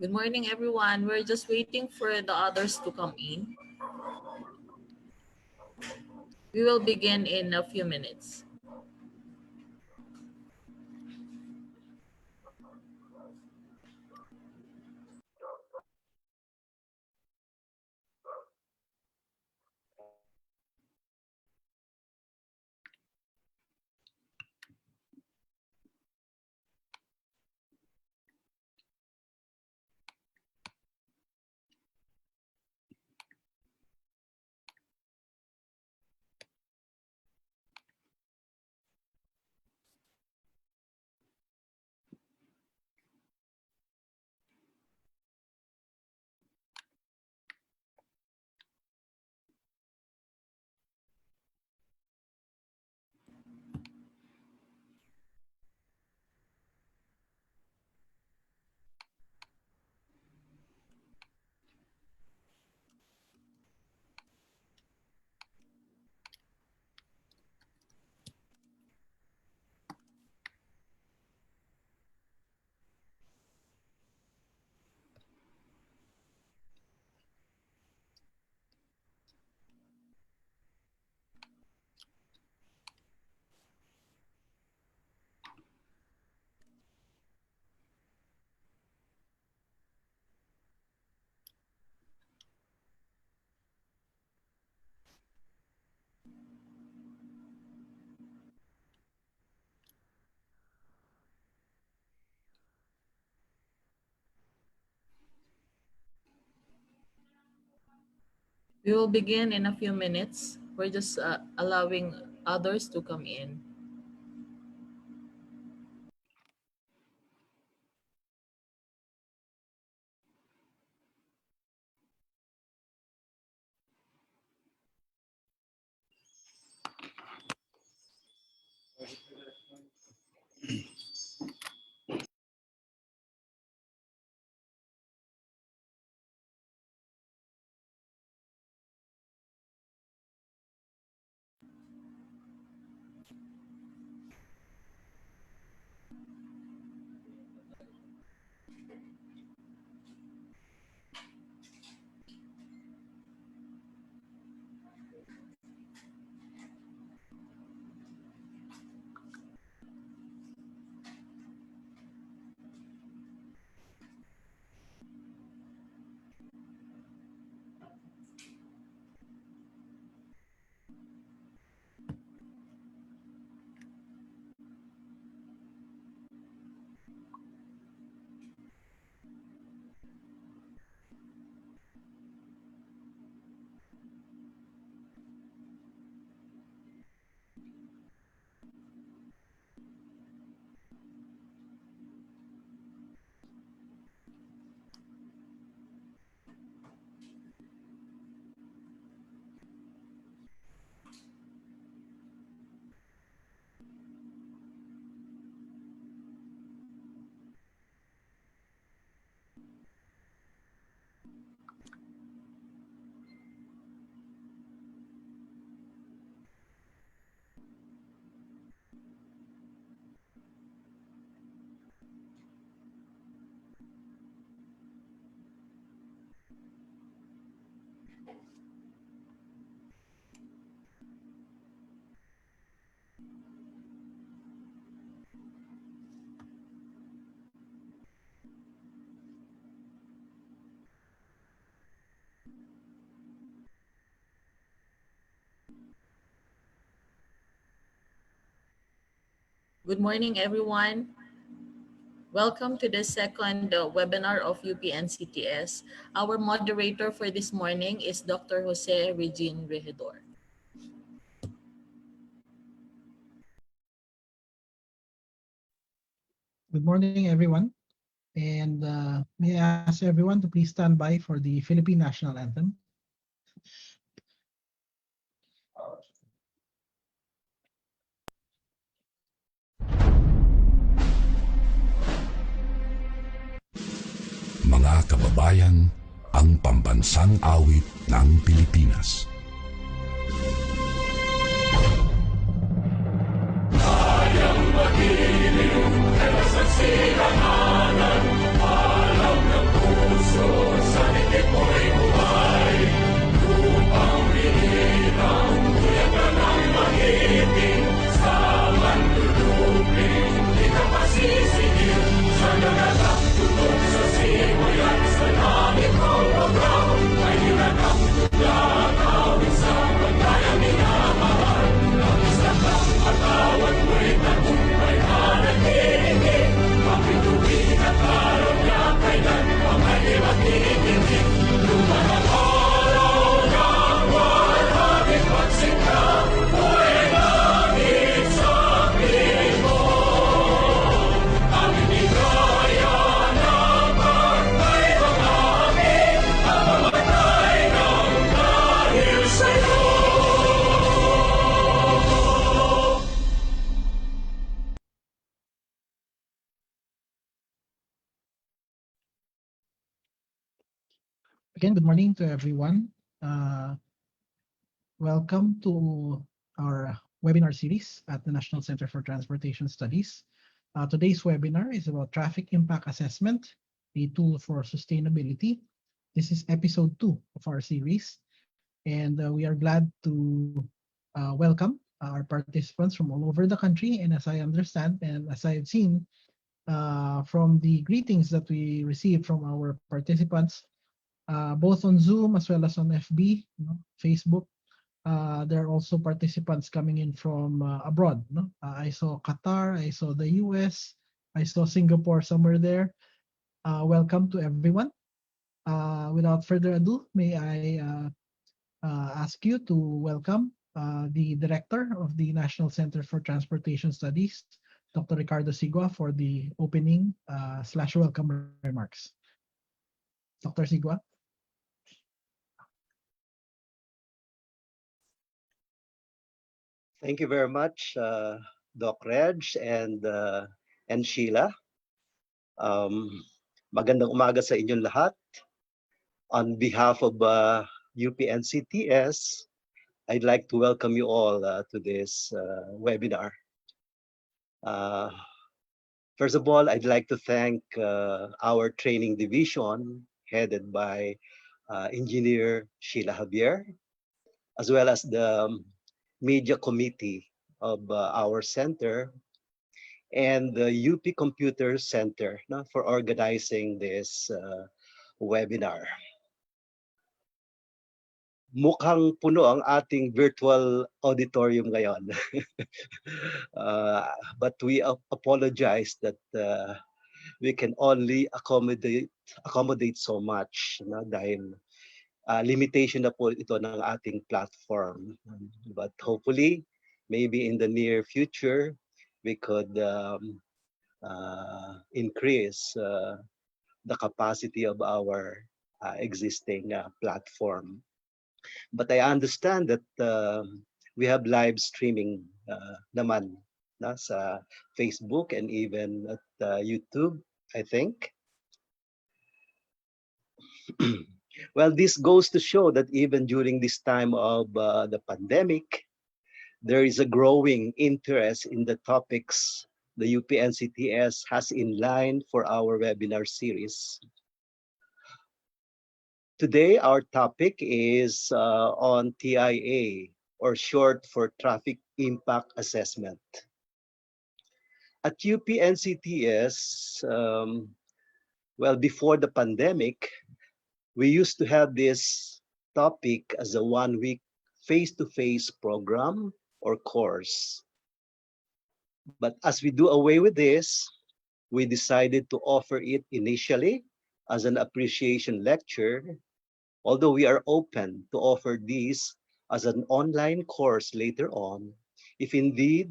Good morning, everyone. We're just waiting for the others to come in. We will begin in a few minutes. We will begin in a few minutes. We're just allowing others to come in. Good morning, everyone. Welcome to the second webinar of UP-NCTS. Our moderator for this morning is Dr. Jose Regine Regidor. Good morning, everyone. And may I ask everyone to please stand by for the Philippine National Anthem. Mga kababayan, ang pambansang awit ng Pilipinas. Kayang magiliw, ay masaksihan Again, good morning to everyone. Welcome to our webinar series at the National Center for Transportation Studies. Today's webinar is about traffic impact assessment, a tool for sustainability. This is episode 2 of our series, and we are glad to welcome our participants from all over the country. And as I understand, and as I've seen from the greetings that we received from our participants, both on Zoom as well as on FB, Facebook. There are also participants coming in from abroad. No? I saw Qatar, I saw the US, I saw Singapore somewhere there. Welcome to everyone. Without further ado, may I ask you to welcome the director of the National Center for Transportation Studies, Dr. Ricardo Sigua, for the opening / welcome remarks. Dr. Sigua. Thank you very much, Doc Reg and Sheila. Magandang umaga sa inyong lahat. On behalf of UP-NCTS, I'd like to welcome you all to this webinar. First of all, I'd like to thank our training division headed by Engineer Sheila Javier, as well as the media committee of our center and the UP Computer Center for organizing this webinar. Mukhang puno ang ating virtual auditorium ngayon. But we apologize that we can only accommodate so much dahil limitation na po ito ng ating platform. But hopefully, maybe in the near future, we could increase the capacity of our existing platform. But I understand that we have live streaming naman sa Facebook and even at YouTube, I think. Well, this goes to show that even during this time of the pandemic, there is a growing interest in the topics the UP-NCTS has in line for our webinar series. Today, our topic is on TIA, or short for Traffic Impact Assessment. At UP-NCTS, well, before the pandemic, we used to have this topic as a one-week face-to-face program or course. But as we do away with this, we decided to offer it initially as an appreciation lecture, although we are open to offer this as an online course later on, if indeed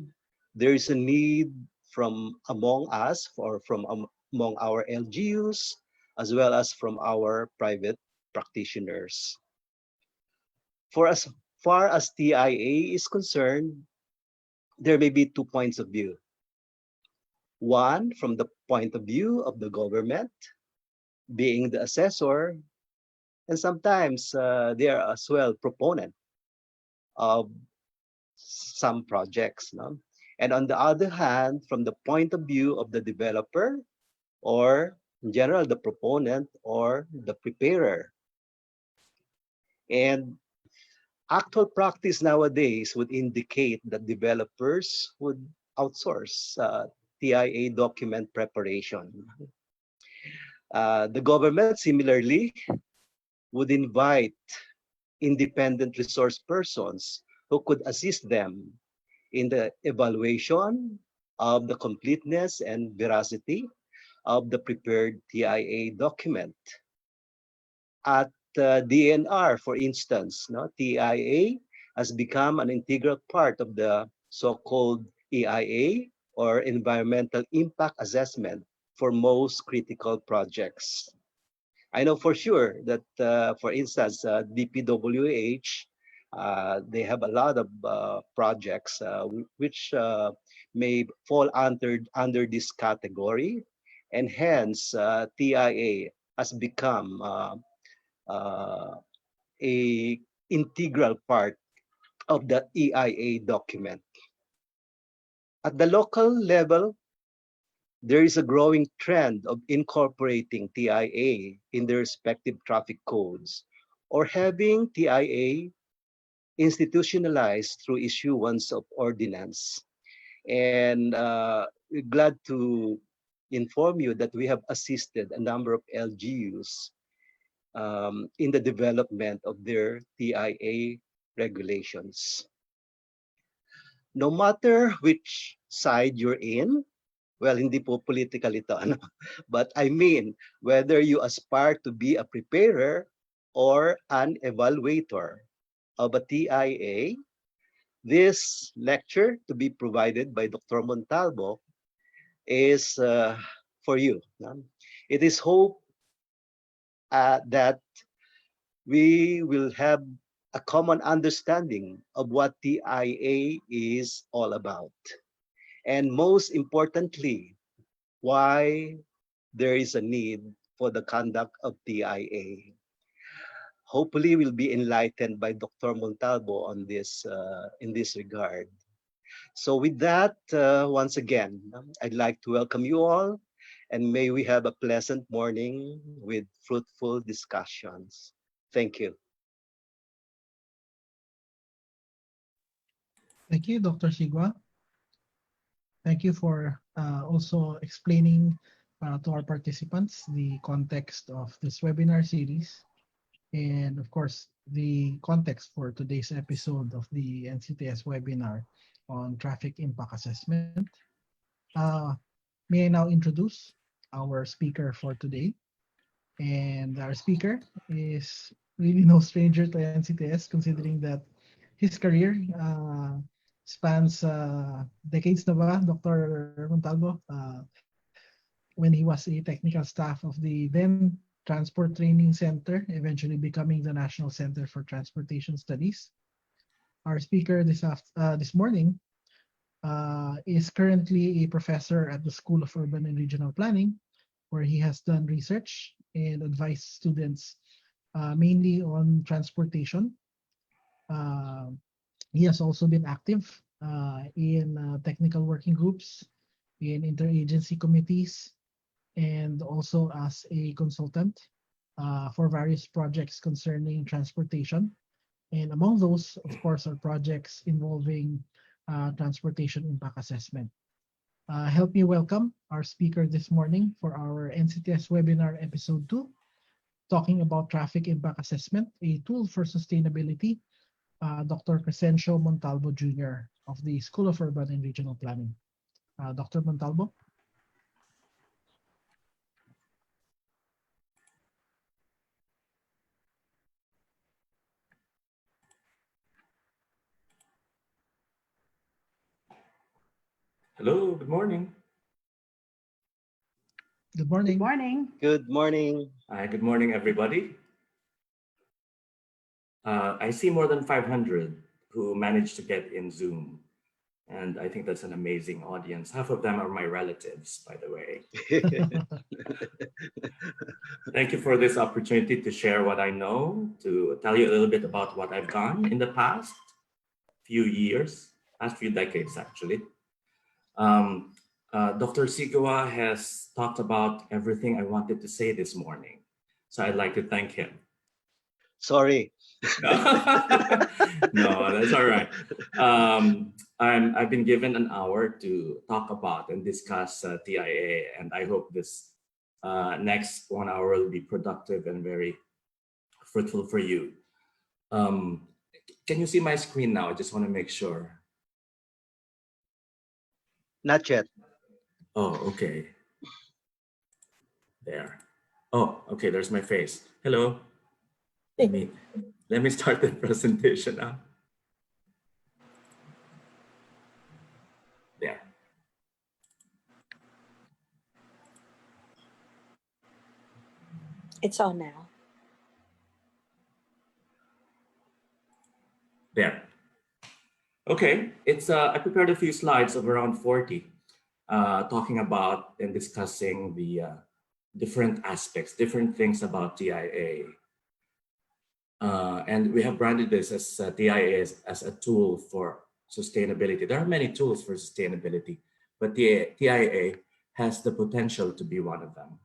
there is a need from among us or from among our LGUs, as well as from our private practitioners. For as far as TIA is concerned, there may be 2 points of view. One, from the point of view of the government, being the assessor, and sometimes they are as well proponent of some projects. No? And on the other hand, from the point of view of the developer, or in general, the proponent or the preparer. And actual practice nowadays would indicate that developers would outsource TIA document preparation. The government similarly would invite independent resource persons who could assist them in the evaluation of the completeness and veracity of the prepared TIA document. At DNR, for instance, TIA has become an integral part of the so-called EIA, or Environmental Impact Assessment, for most critical projects. I know for sure that, for instance, DPWH, they have a lot of projects which may fall under this category, and hence TIA has become uh, a integral part of the EIA document. At the local level, there is a growing trend of incorporating TIA in their respective traffic codes or having TIA institutionalized through issuance of ordinance. And we're glad to inform you that we have assisted a number of LGUs in the development of their TIA regulations. No matter which side you're in, well, hindi po political ito, ano? But I mean, whether you aspire to be a preparer or an evaluator of a TIA, this lecture to be provided by Dr. Montalvo is for you. No? It is hope that we will have a common understanding of what TIA is all about. And most importantly, why there is a need for the conduct of TIA. Hopefully, we'll be enlightened by Dr. Montalvo on this in this regard. So with that, once again, I'd like to welcome you all, and may we have a pleasant morning with fruitful discussions. Thank you. Thank you, Dr. Sigua. Thank you for also explaining to our participants the context of this webinar series and, of course, the context for today's episode of the NCTS webinar on traffic impact assessment. May I now introduce our speaker for today? And our speaker is really no stranger to NCTS, considering that his career spans decades na ba, Dr. Montalvo? When he was a technical staff of the then Transport Training Center, eventually becoming the National Center for Transportation Studies. Our speaker this morning is currently a professor at the School of Urban and Regional Planning, where he has done research and advised students mainly on transportation. He has also been active in technical working groups, in interagency committees, and also as a consultant for various projects concerning transportation. And among those, of course, are projects involving transportation impact assessment. Help me welcome our speaker this morning for our NCTS webinar episode 2, talking about traffic impact assessment, a tool for sustainability, Dr. Crescencio Montalvo Jr. of the School of Urban and Regional Planning. Dr. Montalvo? Hello, good morning. Good morning. Good morning. Good morning. Hi, good morning, everybody. I see more than 500 who managed to get in Zoom. And I think that's an amazing audience. Half of them are my relatives, by the way. Thank you for this opportunity to share what I know, to tell you a little bit about what I've done in the past few years, past few decades, actually. Dr. Sigua has talked about everything I wanted to say this morning. So I'd like to thank him. Sorry. No, that's all right. I've been given an hour to talk about and discuss TIA, and I hope this next 1 hour will be productive and very fruitful for you. Can you see my screen now? I just want to make sure. Not yet. Oh, okay. There. Oh, okay, there's my face. Hello. Let me start the presentation now. There. It's on now. There. Okay, I prepared a few slides of around 40, talking about and discussing the different aspects, different things about TIA. And we have branded this as TIA as a tool for sustainability. There are many tools for sustainability, but the TIA has the potential to be one of them.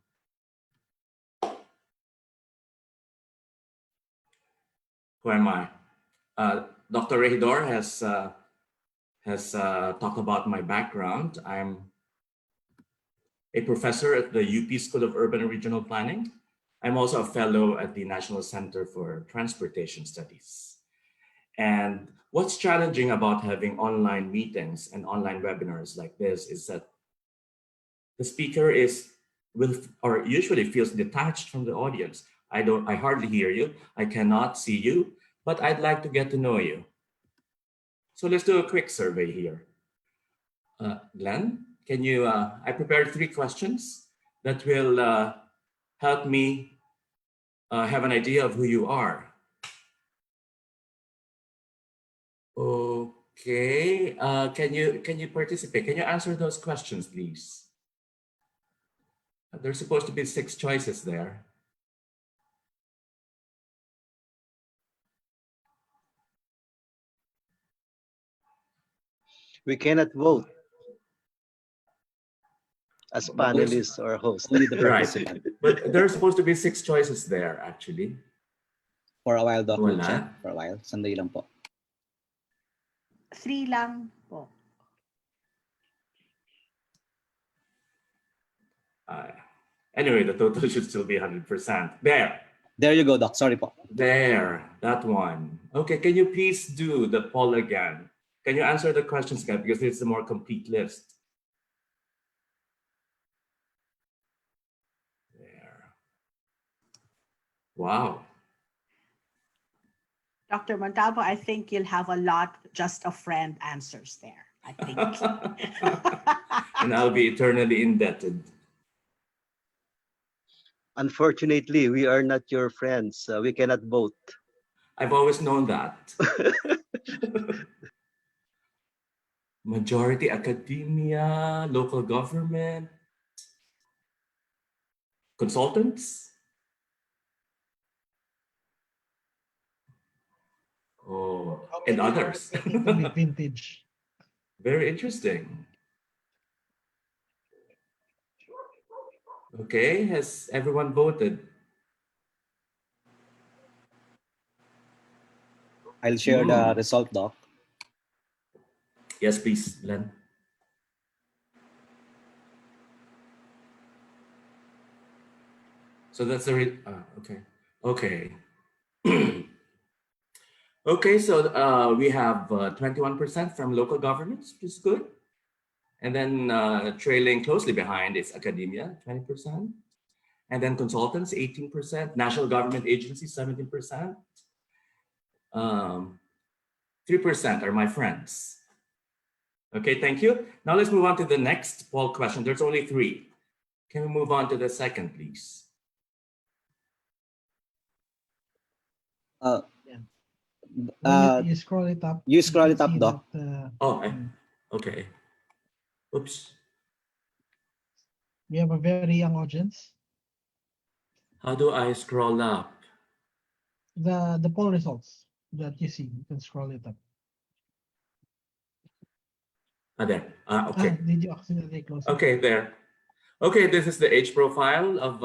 Who am I? Dr. Regidor has talked about my background. I'm a professor at the UP School of Urban and Regional Planning. I'm also a fellow at the National Center for Transportation Studies. And what's challenging about having online meetings and online webinars like this is that the speaker usually feels detached from the audience. I hardly hear you. I cannot see you, but I'd like to get to know you. So let's do a quick survey here. Glenn, can you, I prepared 3 questions that will help me have an idea of who you are. Okay, can you participate? Can you answer those questions, please? There's supposed to be 6 choices there. We cannot vote as panelists or hosts. Only the Right, participant. but there's supposed to be 6 choices there, actually. For a while, Doc, we'll Wala. check. For a while. Sandali lang po. 3 lang po. Anyway, the total should still be 100%. There. There you go, Doc. Sorry po. There, that one. Okay, can you please do the poll again? Can you answer the questions again? Because it's a more complete list. There. Wow. Dr. Montalvo, I think you'll have a lot just of friend answers there. I think. And I'll be eternally indebted. Unfortunately, we are not your friends. We cannot vote. I've always known that. Majority academia, local government, consultants. Oh, and others. Vintage. Very interesting. Okay, has everyone voted? I'll share the result, Doc. Yes, please, Len. So that's the okay. Okay. Okay, so we have 21% from local governments, which is good. And then trailing closely behind is academia, 20%. And then consultants, 18%. National government agencies, 17%. 3% are my friends. Okay, thank you. Now let's move on to the next poll question. There's only 3. Can we move on to the second, please? You scroll it up. You scroll it can up, see Doc. that, Okay. Oops. we have a very young audience. How do I scroll up? The poll results that you see, you can scroll it up. There. Okay. Did you accidentally close it? Okay, there. Okay, this is the age profile of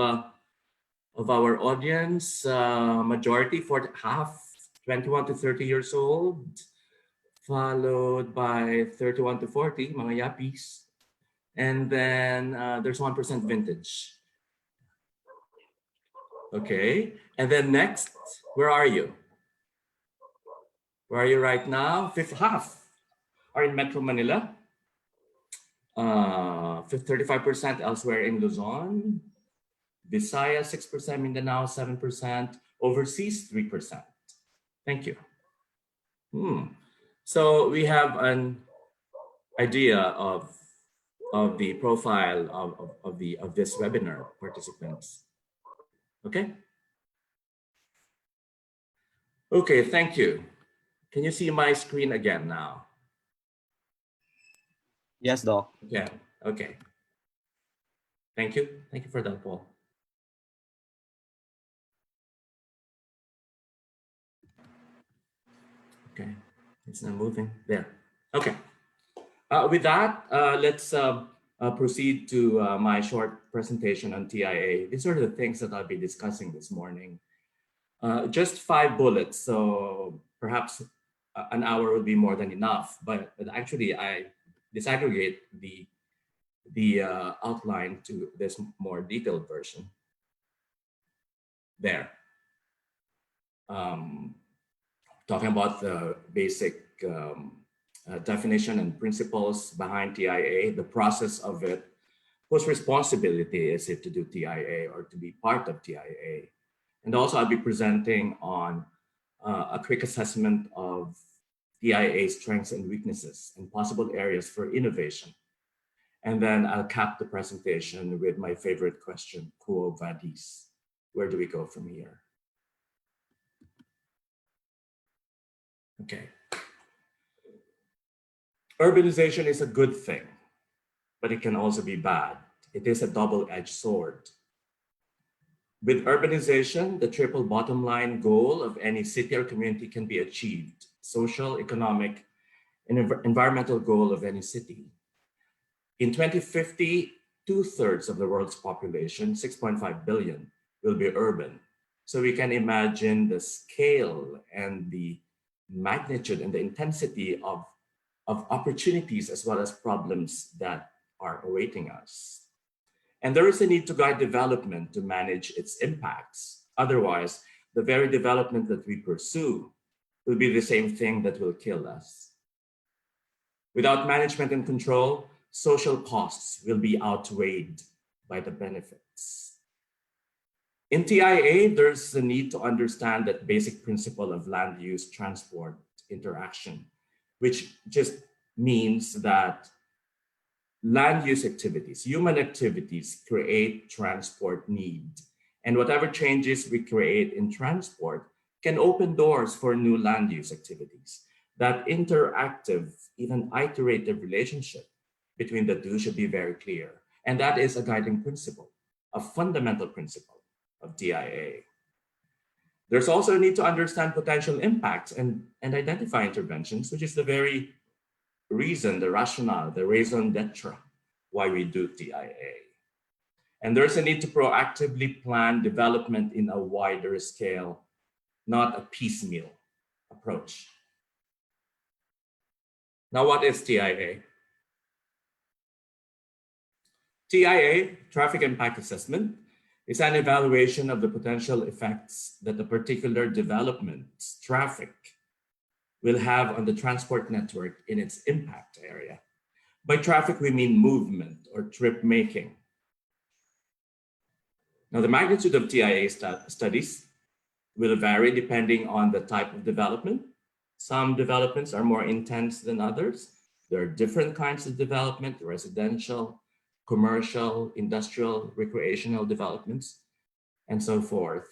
our audience. Majority for half, 21 to 30 years old, followed by 31 to 40, mga yappies. And then there's 1% vintage. Okay, and then next, where are you? Where are you right now? Half are in Metro Manila. 35% elsewhere in Luzon. Visayas, 6%, Mindanao, 7%, overseas, 3%. Thank you. So we have an idea of the profile of this webinar participants. Okay. Okay, thank you. Can you see my screen again now? Yes, Doc. Yeah, okay. Thank you. Thank you for that, Paul. Okay, it's not moving. There. Okay. With that, let's proceed to my short presentation on TIA. These are the things that I'll be discussing this morning. Just 5 bullets, so perhaps an hour will be more than enough. But actually, I disaggregate the outline to this more detailed version. There. Talking about the basic definition and principles behind TIA, the process of it, whose responsibility is it to do TIA or to be part of TIA? And also I'll be presenting on a quick assessment of TIA strengths and weaknesses and possible areas for innovation. And then I'll cap the presentation with my favorite question, Quo Vadis? Where do we go from here? Okay. Urbanization is a good thing, but it can also be bad. It is a double-edged sword. With urbanization, the triple bottom line goal of any city or community can be achieved: social, economic, and environmental goal of any city. In 2050, 2/3 of the world's population, 6.5 billion, will be urban. So we can imagine the scale and the magnitude and the intensity of opportunities as well as problems that are awaiting us. And there is a need to guide development to manage its impacts. Otherwise, the very development that we pursue will be the same thing that will kill us. Without management and control, social costs will be outweighed by the benefits. In TIA, there's a need to understand that basic principle of land use, transport, interaction, which just means that land use activities, human activities, create transport need. And whatever changes we create in transport can open doors for new land use activities. That interactive, even iterative relationship between the two should be very clear. And that is a guiding principle, a fundamental principle of TIA. There's also a need to understand potential impacts and identify interventions, which is the very reason, the rationale, the raison d'etre why we do TIA. And there's a need to proactively plan development in a wider scale, not a piecemeal approach. Now, what is TIA? TIA, Traffic Impact Assessment, is an evaluation of the potential effects that a particular development's traffic will have on the transport network in its impact area. By traffic, we mean movement or trip making. Now, the magnitude of TIA studies will vary depending on the type of development. Some developments are more intense than others. There are different kinds of development: residential, commercial, industrial, recreational developments, and so forth.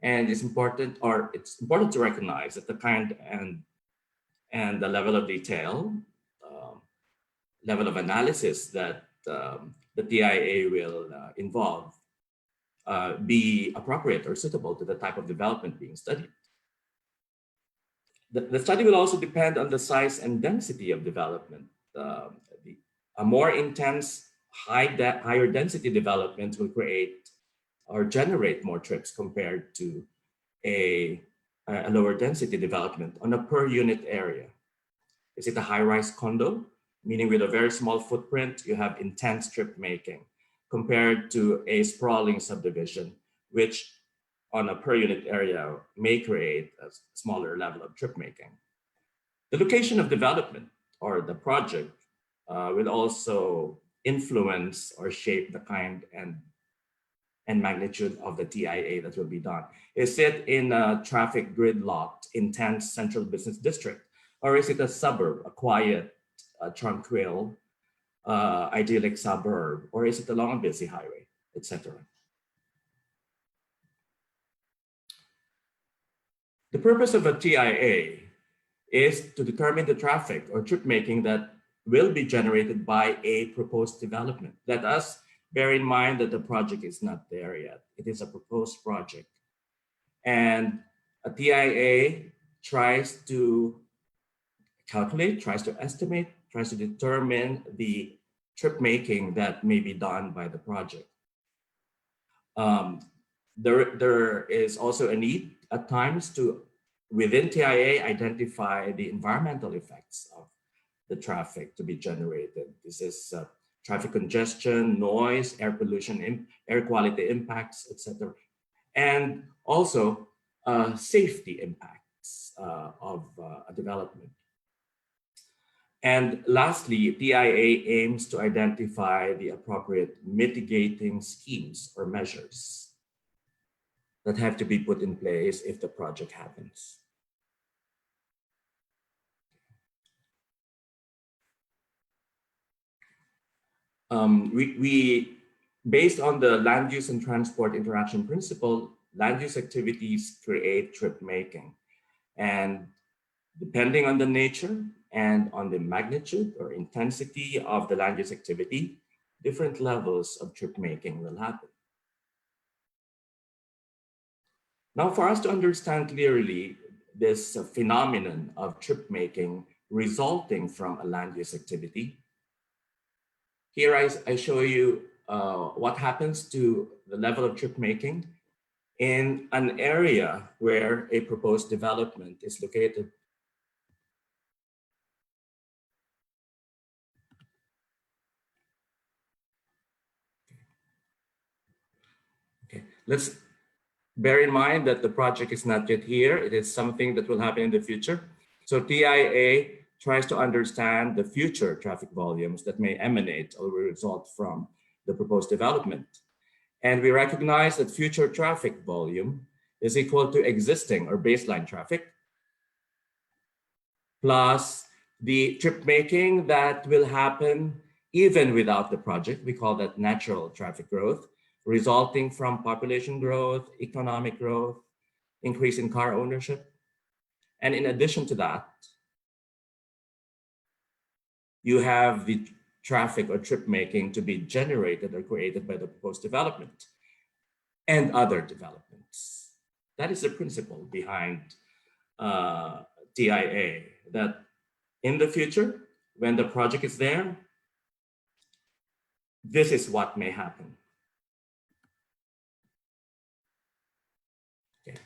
And it's important to recognize that the kind and the level of detail, level of analysis that the TIA will involve be appropriate or suitable to the type of development being studied. The study will also depend on the size and density of development. A more intense, higher density development will create or generate more trips compared to a lower density development on a per unit area. Is it a high-rise condo, meaning with a very small footprint, you have intense trip making, compared to a sprawling subdivision, which on a per unit area may create a smaller level of trip making. The location of development or the project will also influence or shape the kind and magnitude of the TIA that will be done. Is it in a traffic gridlocked, intense central business district? Or is it a suburb, a quiet, tranquil, idyllic suburb? Or is it along a busy highway, etc.? The purpose of a TIA is to determine the traffic or trip making that will be generated by a proposed development. Let us bear in mind that the project is not there yet. It is a proposed project. And a TIA tries to calculate, tries to estimate, tries to determine the trip making that may be done by the project. There is also a need at times to, within TIA, identify the environmental effects of the traffic to be generated. This is traffic congestion, noise, air pollution, air quality impacts, etc. And also safety impacts of a development. And lastly, TIA aims to identify the appropriate mitigating schemes or measures that have to be put in place if the project happens. Based on the land use and transport interaction principle, land use activities create trip making. And depending on the nature and on the magnitude or intensity of the land use activity, different levels of trip making will happen. Now, for us to understand clearly this phenomenon of trip making resulting from a land use activity, here I show you what happens to the level of trip making in an area where a proposed development is located. Okay, let's bear in mind that the project is not yet here. It is something that will happen in the future. So TIA tries to understand the future traffic volumes that may emanate or result from the proposed development. And we recognize that future traffic volume is equal to existing or baseline traffic plus the trip making that will happen even without the project. We call that natural traffic growth, resulting from population growth, economic growth, increase in car ownership. And in addition to that, you have the traffic or trip making to be generated or created by the proposed development and other developments. That is the principle behind TIA, that in the future, when the project is there, this is what may happen. Okay.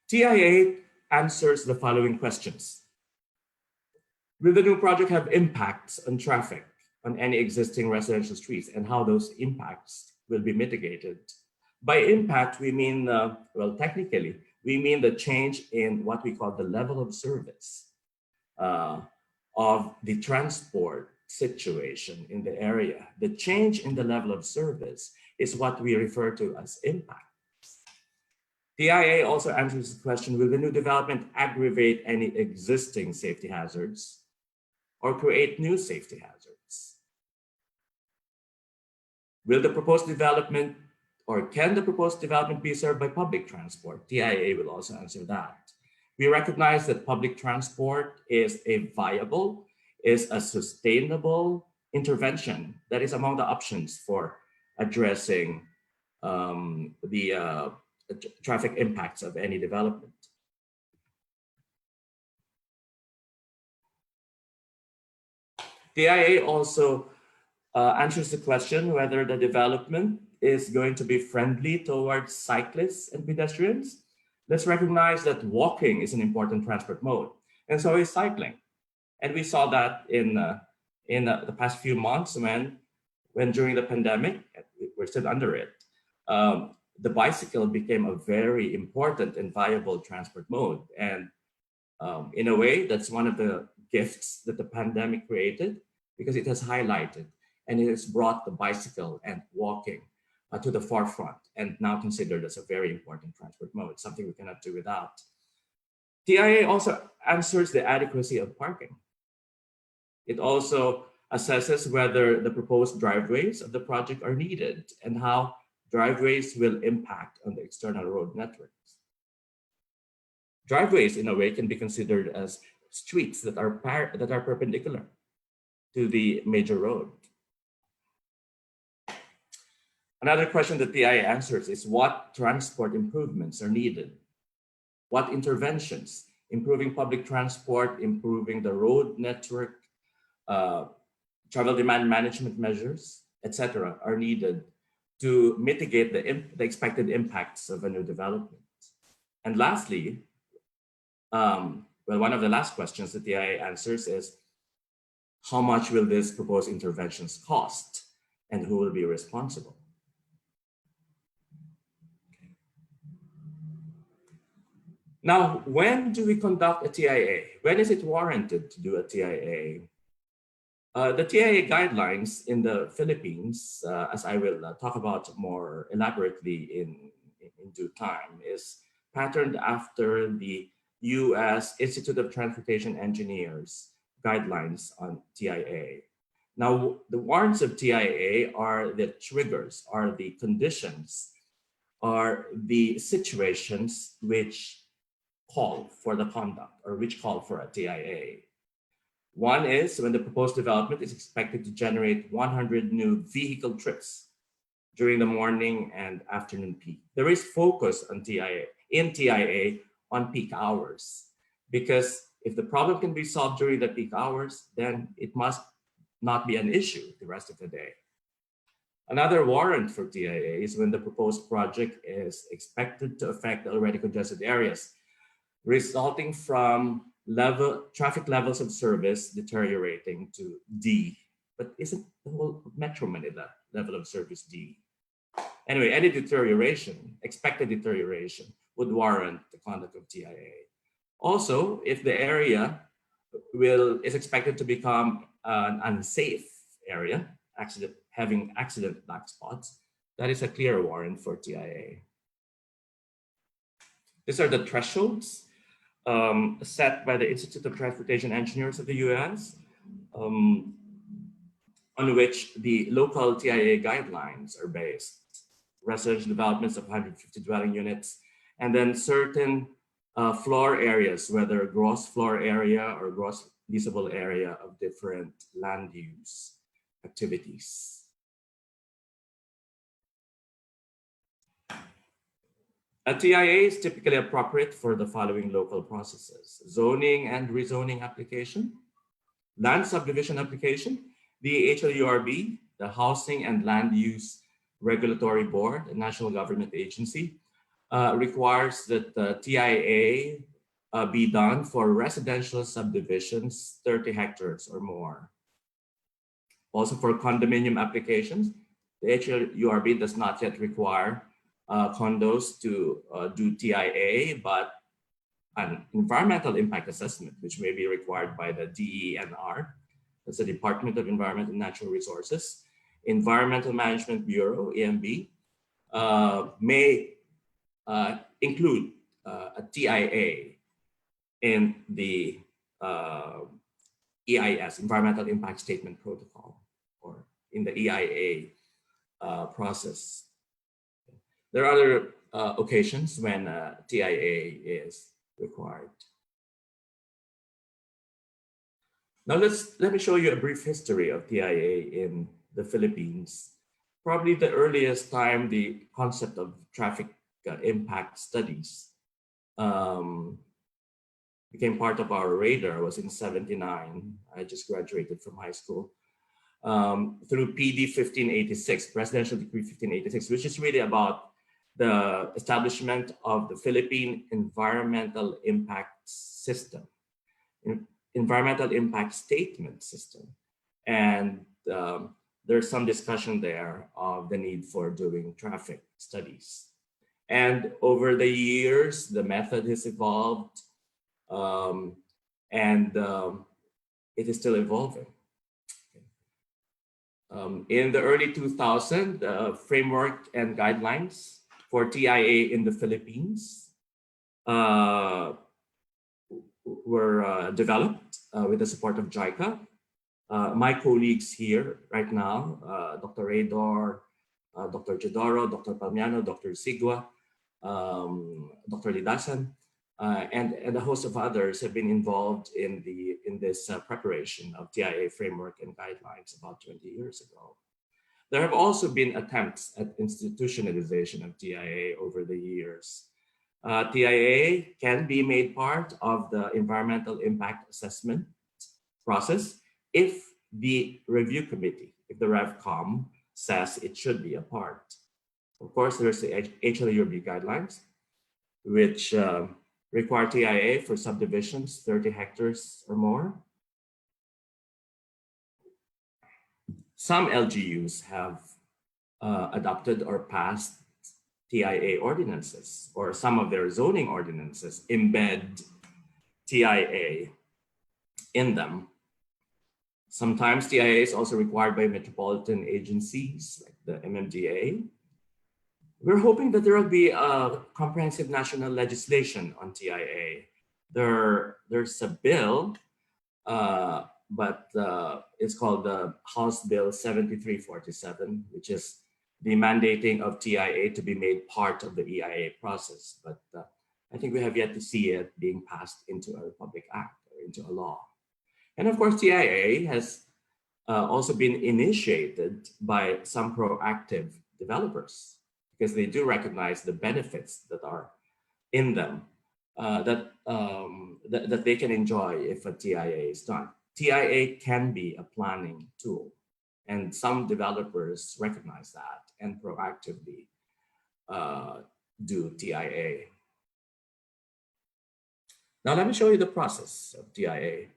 TIA answers the following questions. Will the new project have impacts on traffic on any existing residential streets, and how those impacts will be mitigated? By impact, we mean, well, technically, we mean the change in what we call the level of service of the transport situation in the area. The change in the level of service is what we refer to as impact. TIA also answers the question, will the new development aggravate any existing safety hazards or create new safety hazards? Will the proposed development, or can the proposed development be served by public transport? TIA will also answer that. We recognize that public transport is a viable, is a sustainable intervention that is among the options for addressing the traffic impacts of any development. TIA also answers the question whether the development is going to be friendly towards cyclists and pedestrians. Let's recognize that walking is an important transport mode, and so is cycling. And we saw that in the past few months when during the pandemic, we're still under it, the bicycle became a very important and viable transport mode. And in a way, that's one of the gifts that the pandemic created, because it has highlighted and it has brought the bicycle and walking to the forefront and now considered as a very important transport mode, something we cannot do without. TIA also answers the adequacy of parking. It also assesses whether the proposed driveways of the project are needed and how driveways will impact on the external road networks. Driveways, in a way, can be considered as streets that are perpendicular to the major road. Another question that TIA answers is what transport improvements are needed? What interventions improving public transport, improving the road network, travel demand management measures, etc., are needed to mitigate the expected impacts of a new development. And lastly, well, one of the last questions that the IA answers is, how much will these proposed interventions cost, and who will be responsible? Now, when do we conduct a TIA? When is it warranted to do a TIA? The TIA guidelines in the Philippines, as I will talk about more elaborately in due time, is patterned after the US Institute of Transportation Engineers guidelines on TIA. Now, the warrants of TIA are the triggers, are the conditions, are the situations which call for the conduct or which call for a TIA. One is when the proposed development is expected to generate 100 new vehicle trips during the morning and afternoon peak. There is focus on TIA on peak hours, because if the problem can be solved during the peak hours, then it must not be an issue the rest of the day. Another warrant for TIA is when the proposed project is expected to affect already congested areas, resulting from traffic levels of service deteriorating to D. But isn't the whole Metro Manila level of service D? Anyway, any deterioration, expected deterioration, would warrant the conduct of TIA. Also, if the area is expected to become an unsafe area, having accident black spots, that is a clear warrant for TIA. These are the thresholds set by the Institute of Transportation Engineers of the US, on which the local TIA guidelines are based. Residential developments of 150 dwelling units, and then certain floor areas, whether gross floor area or gross leasable area of different land use activities. A TIA is typically appropriate for the following local processes: zoning and rezoning application, land subdivision application, the HLURB, the Housing and Land Use Regulatory Board, a national government agency, requires that the TIA be done for residential subdivisions 30 hectares or more. Also for condominium applications, the HLURB does not yet require condos to do TIA, but an environmental impact assessment, which may be required by the DENR, that's the Department of Environment and Natural Resources, Environmental Management Bureau, EMB, may include a TIA in the EIS, Environmental Impact Statement Protocol, or in the EIA process. There are other occasions when TIA is required. Now let me show you a brief history of TIA in the Philippines. Probably the earliest time the concept of traffic impact studies became part of our radar was in '79. I just graduated from high school. Through PD 1586, Presidential Decree 1586, which is really about the establishment of the Philippine Environmental Impact System, Environmental Impact Statement System. And there's some discussion there of the need for doing traffic studies. And over the years, the method has evolved, and it is still evolving. In the early 2000s, framework and guidelines for TIA in the Philippines were developed with the support of JICA. My colleagues here right now, Dr. Raydor, Dr. Jodoro, Dr. Palmiano, Dr. Sigua, Dr. Lidasan, and a host of others have been involved in this preparation of TIA framework and guidelines about 20 years ago. There have also been attempts at institutionalization of TIA over the years. TIA can be made part of the environmental impact assessment process if the review committee, if the RevCom says it should be a part. Of course, there's the HLURB guidelines, which require TIA for subdivisions 30 hectares or more. Some LGUs have adopted or passed TIA ordinances, or some of their zoning ordinances embed TIA in them. Sometimes TIA is also required by metropolitan agencies like the MMDA. We're hoping that there will be a comprehensive national legislation on TIA. There's a bill, but it's called the House Bill 7347, which is the mandating of TIA to be made part of the EIA process. But I think we have yet to see it being passed into a Republic Act or into a law. And of course, TIA has also been initiated by some proactive developers because they do recognize the benefits that are in them that they can enjoy if a TIA is done. TIA can be a planning tool, and some developers recognize that and proactively do TIA. Now let me show you the process of TIA.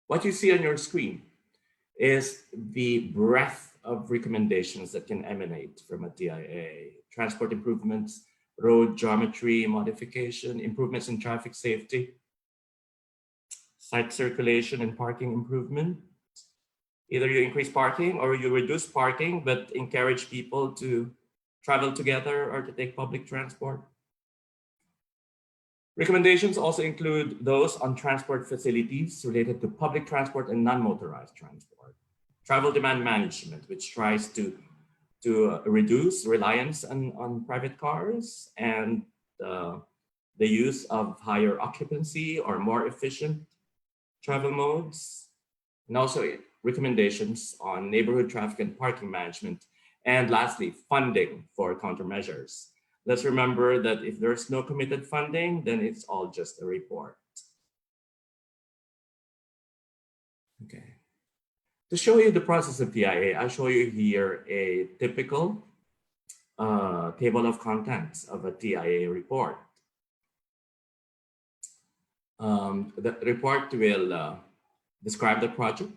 What you see on your screen is the breadth of recommendations that can emanate from a TIA. Transport improvements, road geometry modification, improvements in traffic safety, site circulation and parking improvement. Either you increase parking or you reduce parking, but encourage people to travel together or to take public transport. Recommendations also include those on transport facilities related to public transport and non-motorized transport. Travel demand management, which tries to reduce reliance on private cars and the use of higher occupancy or more efficient travel modes. And also recommendations on neighborhood traffic and parking management. And lastly, funding for countermeasures. Let's remember that if there's no committed funding, then it's all just a report. Okay. To show you the process of TIA, I'll show you here a typical table of contents of a TIA report. The report will describe the project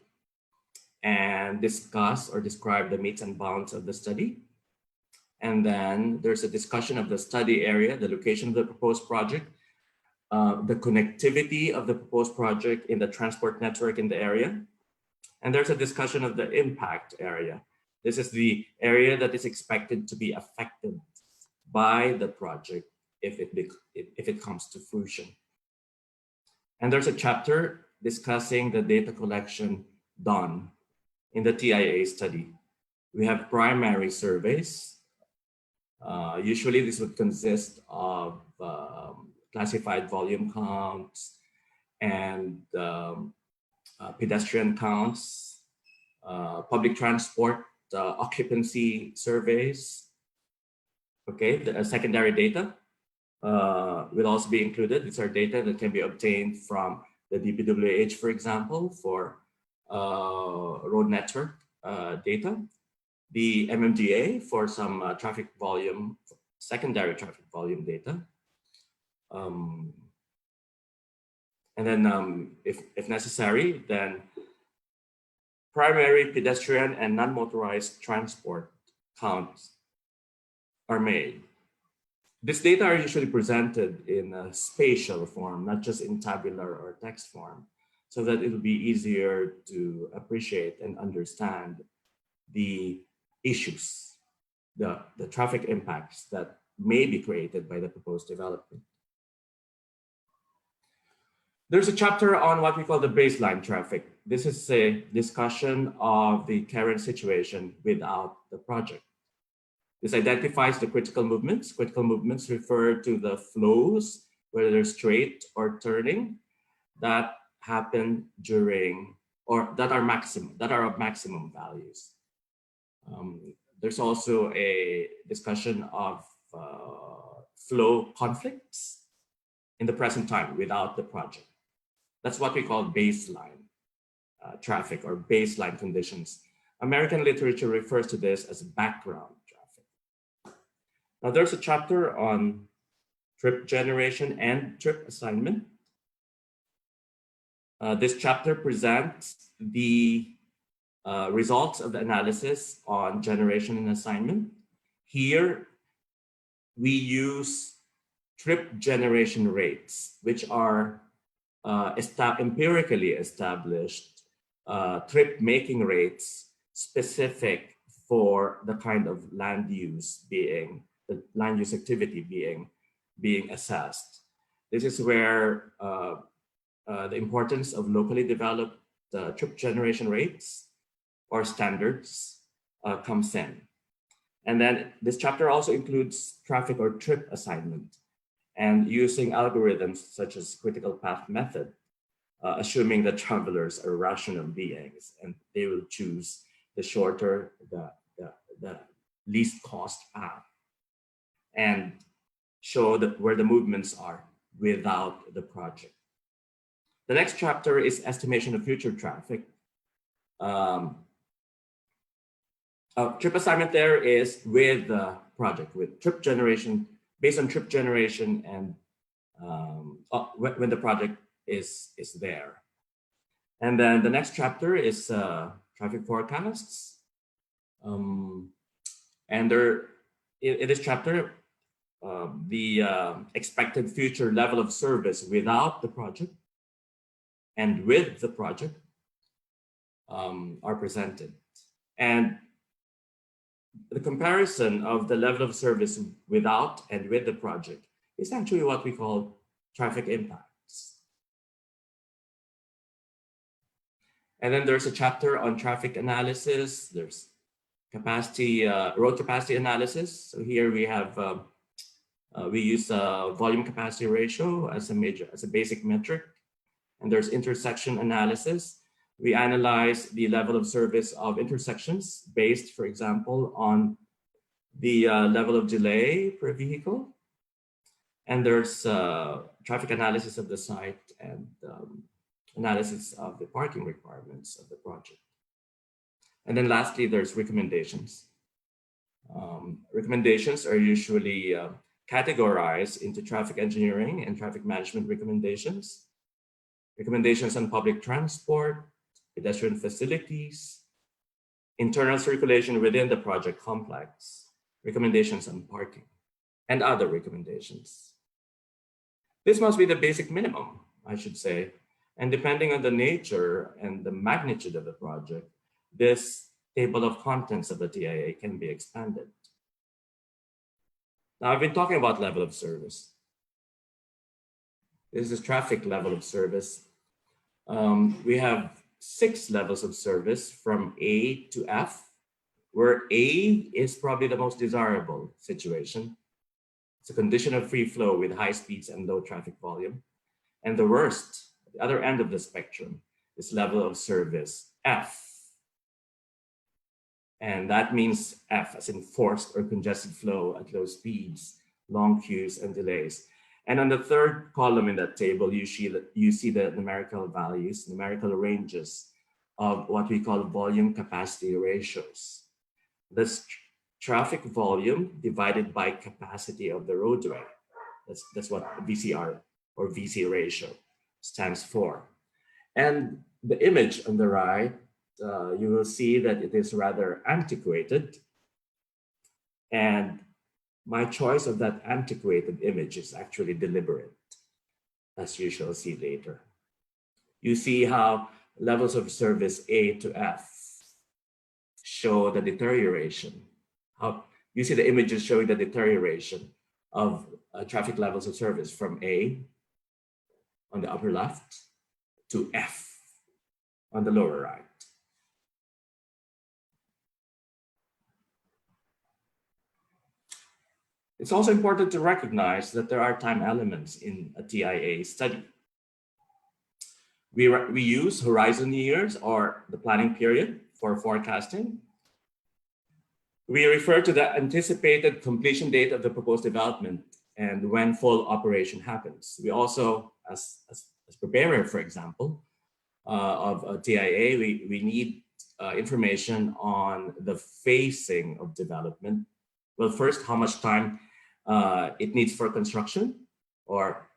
and discuss or describe the metes and bounds of the study. And then there's a discussion of the study area, the location of the proposed project, the connectivity of the proposed project in the transport network in the area. And there's a discussion of the impact area. This is the area that is expected to be affected by the project if it comes to fruition. And there's a chapter discussing the data collection done in the TIA study. We have primary surveys. Usually this would consist of classified volume counts and pedestrian counts, public transport occupancy surveys. Okay, the secondary data will also be included. These are data that can be obtained from the DPWH, for example, for road network data. The MMDA for some traffic volume, secondary traffic volume data. And then if necessary, then primary pedestrian and non-motorized transport counts are made. These data are usually presented in a spatial form, not just in tabular or text form, so that it'll be easier to appreciate and understand the issues, the traffic impacts that may be created by the proposed development. There's a chapter on what we call the baseline traffic. This is a discussion of the current situation without the project. This identifies the critical movements. Critical movements refer to the flows, whether they're straight or turning, that happen during, or that are of maximum values. There's also a discussion of flow conflicts in the present time without the project. That's what we call baseline traffic or baseline conditions. American literature refers to this as background traffic. Now there's a chapter on trip generation and trip assignment. This chapter presents the results of the analysis on generation and assignment. Here, we use trip generation rates, which are empirically established trip making rates specific for the kind of land use the land use activity being assessed. This is where the importance of locally developed trip generation rates or standards comes in. And then this chapter also includes traffic or trip assignment and using algorithms such as critical path method, assuming that travelers are rational beings and they will choose the shorter, the least cost path and show that where the movements are without the project. The next chapter is estimation of future traffic. Trip assignment there is with the project, with trip generation, based on trip generation and when the project is there. And then the next chapter is traffic forecasts. And there, in this chapter, the expected future level of service without the project and with the project are presented. And the comparison of the level of service without and with the project is actually what we call traffic impacts. And then there's a chapter on traffic analysis. There's capacity, road capacity analysis. So here we have, we use volume capacity ratio as a basic metric. And there's intersection analysis. We analyze the level of service of intersections based, for example, on the level of delay per vehicle. And there's traffic analysis of the site and analysis of the parking requirements of the project. And then lastly, there's recommendations. Recommendations are usually categorized into traffic engineering and traffic management recommendations. Recommendations on public transport, pedestrian facilities, internal circulation within the project complex, recommendations on parking, and other recommendations. This must be the basic minimum, I should say. And depending on the nature and the magnitude of the project, this table of contents of the TIA can be expanded. Now, I've been talking about level of service. This is traffic level of service. We have 6 levels of service from A to F, where A is probably the most desirable situation. It's a condition of free flow with high speeds and low traffic volume. And the worst, the other end of the spectrum, is level of service F. And that means F as in forced or congested flow at low speeds, long queues and delays. And on the third column in that table, you see the numerical values, numerical ranges of what we call volume capacity ratios. This traffic volume divided by capacity of the roadway. That's what VCR or VC ratio stands for. And the image on the right, you will see that it is rather antiquated. And my choice of that antiquated image is actually deliberate, as you shall see later. You see how levels of service A to F show the deterioration. How you see the images showing the deterioration of traffic levels of service from A on the upper left to F on the lower right. It's also important to recognize that there are time elements in a TIA study. We use horizon years or the planning period for forecasting. We refer to the anticipated completion date of the proposed development and when full operation happens. We also, as preparer, for example, of a TIA, we need information on the phasing of development. Well, first, how much time it needs for construction, or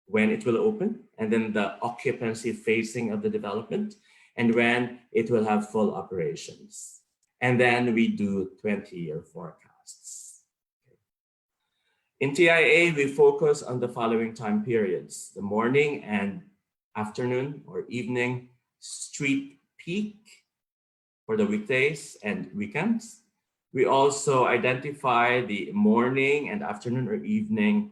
when it will open, and then the occupancy phasing of the development, and when it will have full operations. And then we do 20-year forecasts. In TIA, we focus on the following time periods: the morning and afternoon or evening street peak for the weekdays and weekends. We also identify the morning and afternoon or evening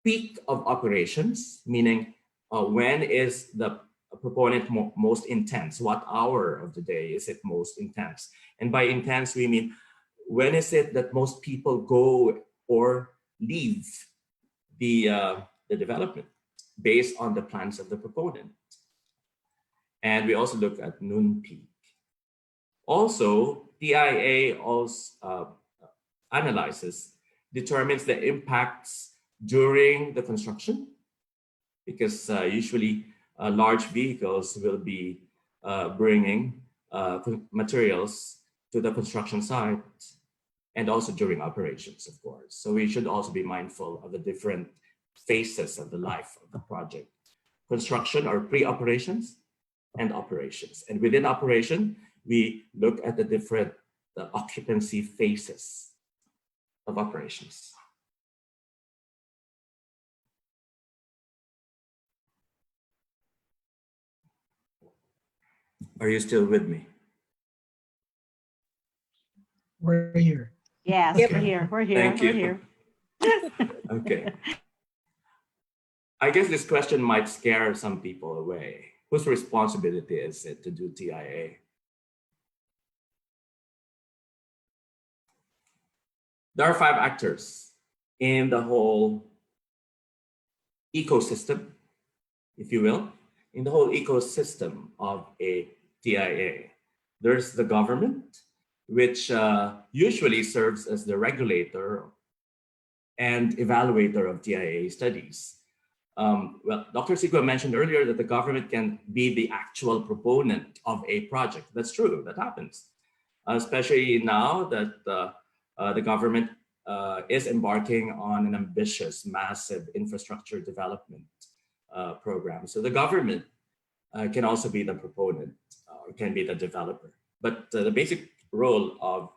peak of operations, meaning when is the proponent most intense? What hour of the day is it most intense? And by intense, we mean when is it that most people go or leave the development based on the plans of the proponent. And we also look at noon peak. Also, TIA also determines the impacts during the construction, because usually large vehicles will be bringing materials to the construction site, and also during operations, of course. So we should also be mindful of the different phases of the life of the project: construction or pre-operations and operations. And within operation, we look at the different occupancy phases of operations. Are you still with me? We're here. Yes, Yep. we're here. We're here. Thank We're you. here. Okay. I guess this question might scare some people away. Whose responsibility is it to do TIA? There are 5 actors in the whole ecosystem, if you will, in the whole ecosystem of a TIA. There's the government, which usually serves as the regulator and evaluator of TIA studies. Well, Dr. Sigua mentioned earlier that the government can be the actual proponent of a project. That's true, that happens. Especially now that the government is embarking on an ambitious, massive infrastructure development program. So the government can also be the proponent or can be the developer. But the basic role of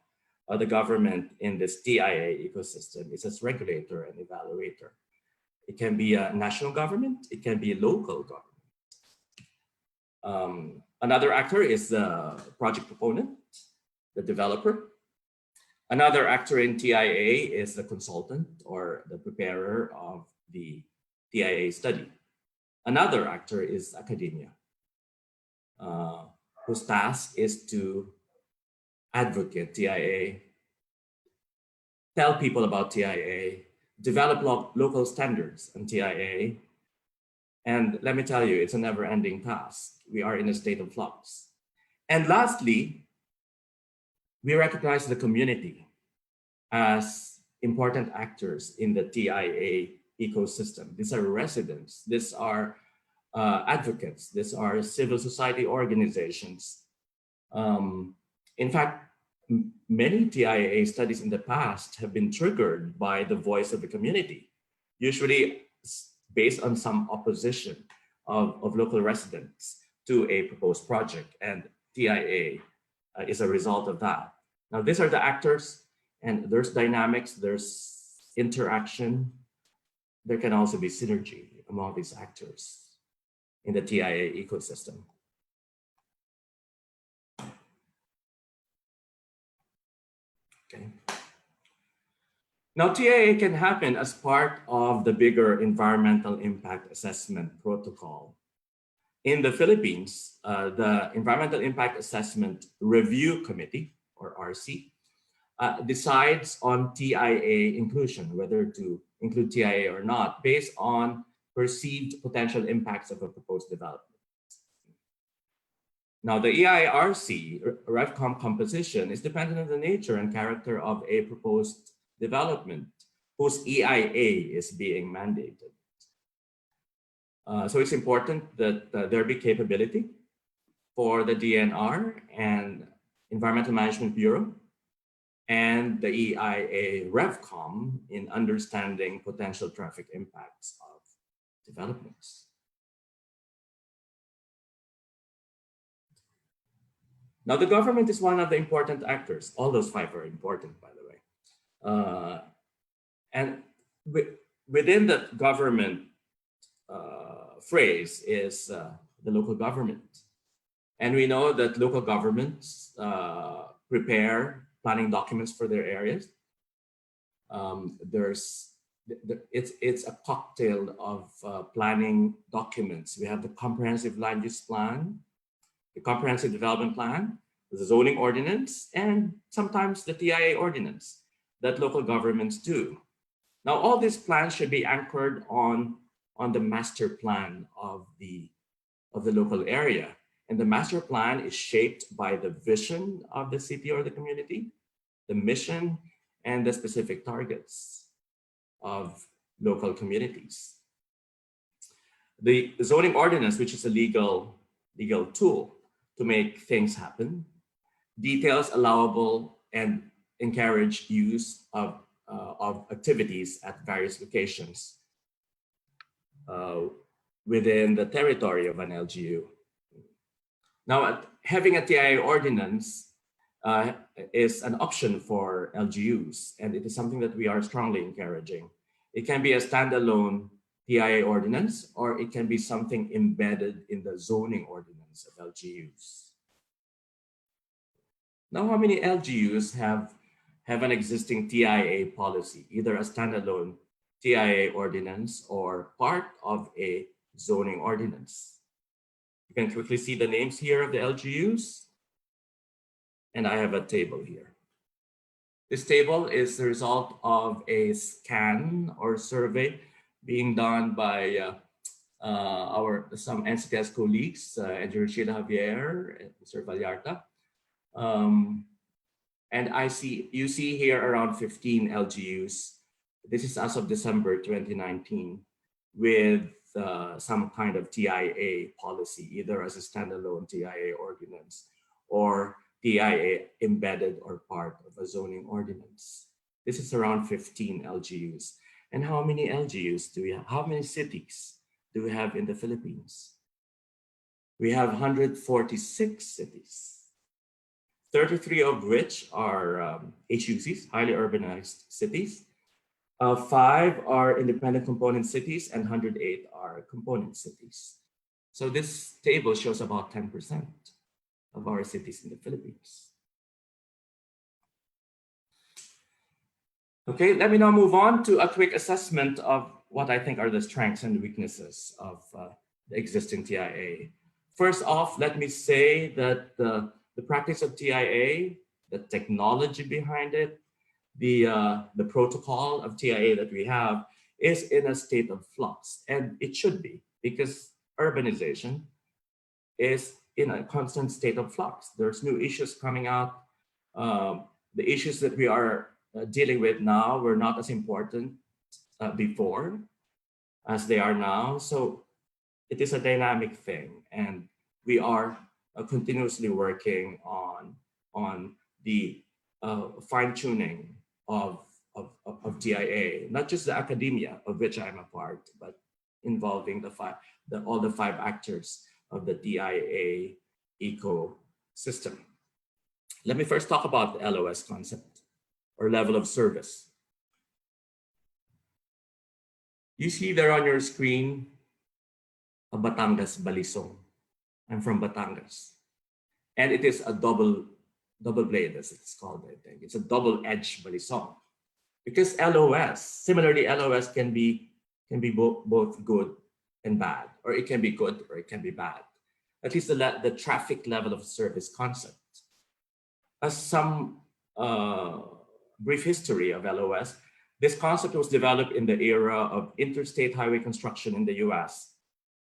the government in this TIA ecosystem is as regulator and evaluator. It can be a national government, it can be a local government. Another actor is the project proponent, the developer. Another actor in TIA is the consultant or the preparer of the TIA study. Another actor is academia, whose task is to advocate TIA, tell people about TIA, develop local standards on TIA. And let me tell you, it's a never-ending task. We are in a state of flux. And lastly, we recognize the community as important actors in the TIA ecosystem. These are residents, these are advocates, these are civil society organizations. In fact, many TIA studies in the past have been triggered by the voice of the community, usually based on some opposition of local residents to a proposed project, and TIA is a result of that. Now, these are the actors, and there's dynamics, there's interaction. There can also be synergy among these actors in the TIA ecosystem. Okay. Now, TIA can happen as part of the bigger environmental impact assessment protocol. In the Philippines, the Environmental Impact Assessment Review Committee, or RC, decides on TIA inclusion, whether to include TIA or not, based on perceived potential impacts of a proposed development. Now, the EIRC, RevCom composition, is dependent on the nature and character of a proposed development. whose EIA is being mandated. So it's important that there be capability for the DNR and Environmental Management Bureau and the EIA RevCom in understanding potential traffic impacts of developments. Now, the government is one of the important actors. All those five are important, by the way. And within the government phrase is the local government. And we know that local governments prepare planning documents for their areas. It's a cocktail of planning documents. We have the comprehensive land use plan, the comprehensive development plan, the zoning ordinance, and sometimes the TIA ordinance that local governments do. Now, all these plans should be anchored on the master plan of the local area. And the master plan is shaped by the vision of the city or the community, the mission, and the specific targets of local communities. The zoning ordinance, which is a legal tool to make things happen, details allowable and encourage use of activities at various locations within the territory of an LGU. Now, having a TIA ordinance is an option for LGUs, and it is something that we are strongly encouraging. It can be a standalone TIA ordinance, or it can be something embedded in the zoning ordinance of LGUs. Now, how many LGUs have an existing TIA policy, either a standalone TIA ordinance or part of a zoning ordinance? You can quickly see the names here of the LGUs, and I have a table here. This table is the result of a scan or survey being done by some NCTS colleagues, Engineer Sheila Javier and Mr. Vallarta. And you see here around 15 LGUs. This is as of December 2019 with some kind of TIA policy, either as a standalone TIA ordinance or TIA embedded or part of a zoning ordinance. This is around 15 LGUs. And how many LGUs do we have? How many cities do we have in the Philippines? We have 146 cities, 33 of which are HUCs, highly urbanized cities. 5 are independent component cities and 108 are component cities. So this table shows about 10% of our cities in the Philippines. Okay, let me now move on to a quick assessment of what I think are the strengths and weaknesses of the existing TIA. First off, let me say that the practice of TIA, the technology behind it, the protocol of TIA that we have is in a state of flux, and it should be, because urbanization is in a constant state of flux. There's new issues coming out. The issues that we are dealing with now were not as important before as they are now. So it is a dynamic thing, and we are continuously working on the fine-tuning of TIA, not just the academia, of which I'm a part, but involving all the 5 actors of the TIA ecosystem. Let me first talk about the LOS concept, or level of service. You see there on your screen a Batangas Balisong. I'm from Batangas. And it is a double blade, as it's called, I think. It's a double-edged balisong. Because LOS, similarly, LOS can be both good and bad, or it can be good or it can be bad. At least the traffic level of service concept. As some brief history of LOS, this concept was developed in the era of interstate highway construction in the US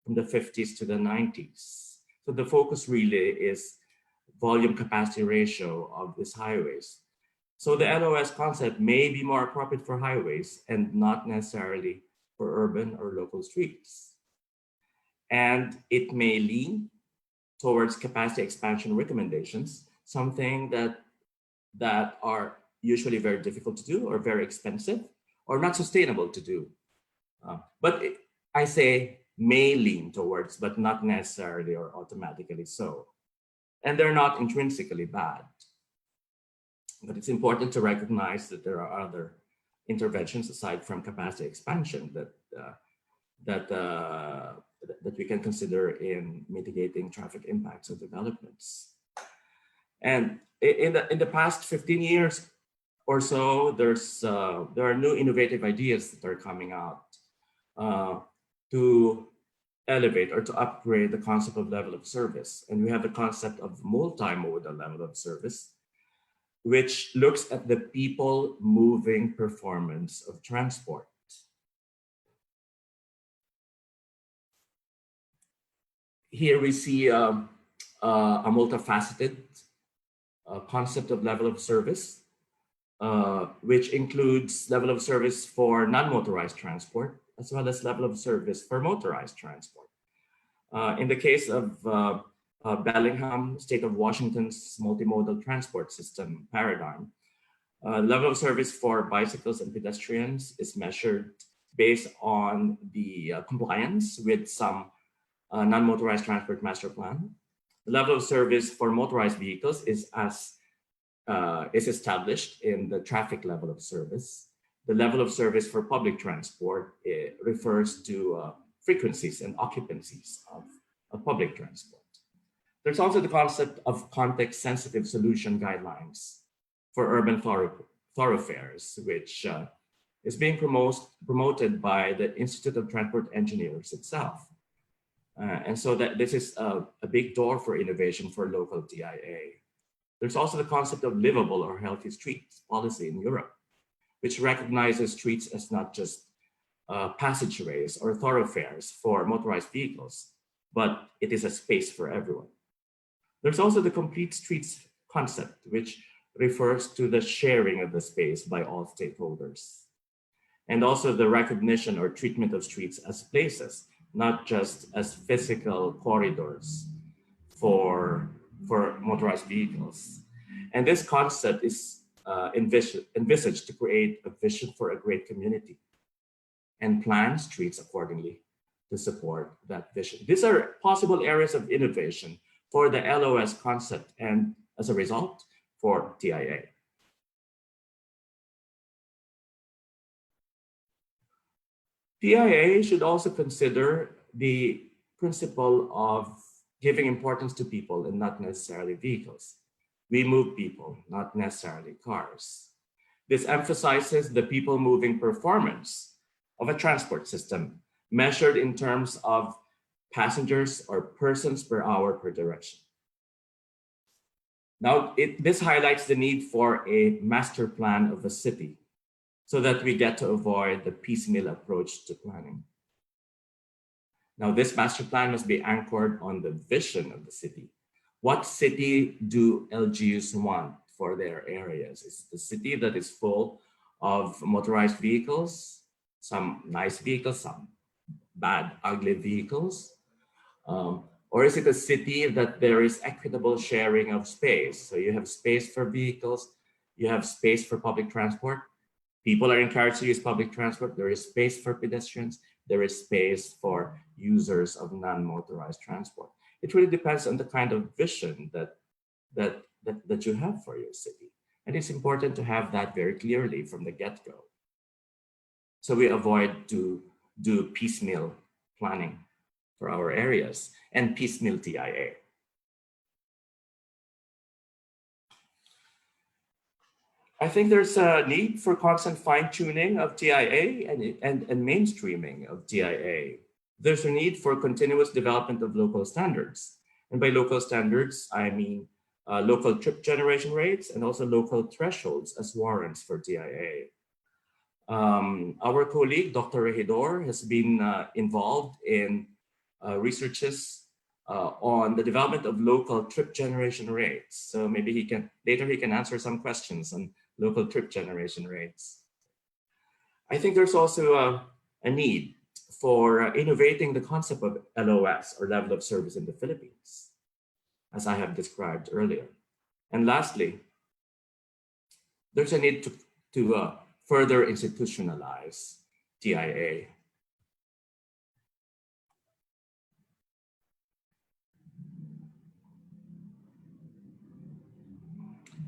from the 50s to the 90s. So the focus really is volume capacity ratio of these highways. So the LOS concept may be more appropriate for highways and not necessarily for urban or local streets. And it may lean towards capacity expansion recommendations, something that are usually very difficult to do or very expensive or not sustainable to do. I say may lean towards, but not necessarily or automatically so. And they're not intrinsically bad. But it's important to recognize that there are other interventions aside from capacity expansion that we can consider in mitigating traffic impacts of developments. And in the past 15 years or so, there are new innovative ideas that are coming out to elevate or to upgrade the concept of level of service. And we have the concept of multimodal level of service, which looks at the people moving performance of transport. Here we see a multifaceted concept of level of service, which includes level of service for non-motorized transport, as well as level of service for motorized transport. In the case of Bellingham, State of Washington's multimodal transport system paradigm, level of service for bicycles and pedestrians is measured based on the compliance with some non-motorized transport master plan. The level of service for motorized vehicles is established in the traffic level of service. The level of service for public transport refers to frequencies and occupancies of public transport. There's also the concept of context-sensitive solution guidelines for urban thoroughfares, which is being promoted by the Institute of Transport Engineers itself. And so that this is a big door for innovation for local TIA. There's also the concept of livable or healthy streets policy in Europe, which recognizes streets as not just passageways or thoroughfares for motorized vehicles, but it is a space for everyone. There's also the complete streets concept, which refers to the sharing of the space by all stakeholders. And also the recognition or treatment of streets as places, not just as physical corridors for motorized vehicles. And this concept is envisaged to create a vision for a great community and plan streets accordingly to support that vision. These are possible areas of innovation for the LOS concept and as a result for TIA. TIA should also consider the principle of giving importance to people and not necessarily vehicles. We move people, not necessarily cars. This emphasizes the people moving performance of a transport system measured in terms of passengers or persons per hour per direction. Now, this highlights the need for a master plan of the city so that we get to avoid the piecemeal approach to planning. Now, this master plan must be anchored on the vision of the city. What city do LGUs want for their areas? Is it a city that is full of motorized vehicles, some nice vehicles, some bad, ugly vehicles? Or is it a city that there is equitable sharing of space? So you have space for vehicles, you have space for public transport. People are encouraged to use public transport. There is space for pedestrians. There is space for users of non-motorized transport. It really depends on the kind of vision that you have for your city. And it's important to have that very clearly from the get-go. So we avoid to do piecemeal planning for our areas and piecemeal TIA. I think there's a need for constant fine-tuning of TIA and mainstreaming of TIA. There's a need for continuous development of local standards. And by local standards, I mean local trip generation rates and also local thresholds as warrants for TIA. Our colleague, Dr. Regidor, has been involved in researches on the development of local trip generation rates. So maybe later he can answer some questions local trip generation rates. I think there's also a need for innovating the concept of LOS, or level of service, in the Philippines, as I have described earlier. And lastly, there's a need to further institutionalize TIA.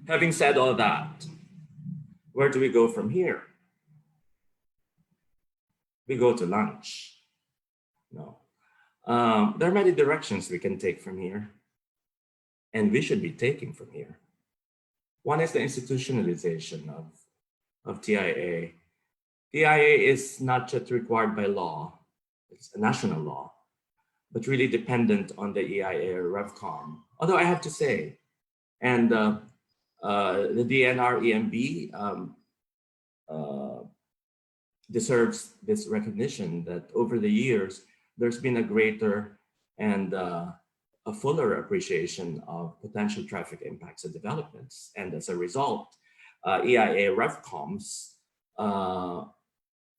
Having said all that, where do we go from here? We go to lunch. No. There are many directions we can take from here, and we should be taking from here. One is the institutionalization of TIA. TIA is not just required by law, it's a national law, but really dependent on the EIA or RevCom. Although I have to say, and the DNR EMB deserves this recognition that over the years, there's been a greater and a fuller appreciation of potential traffic impacts and developments. And as a result, EIA RevComs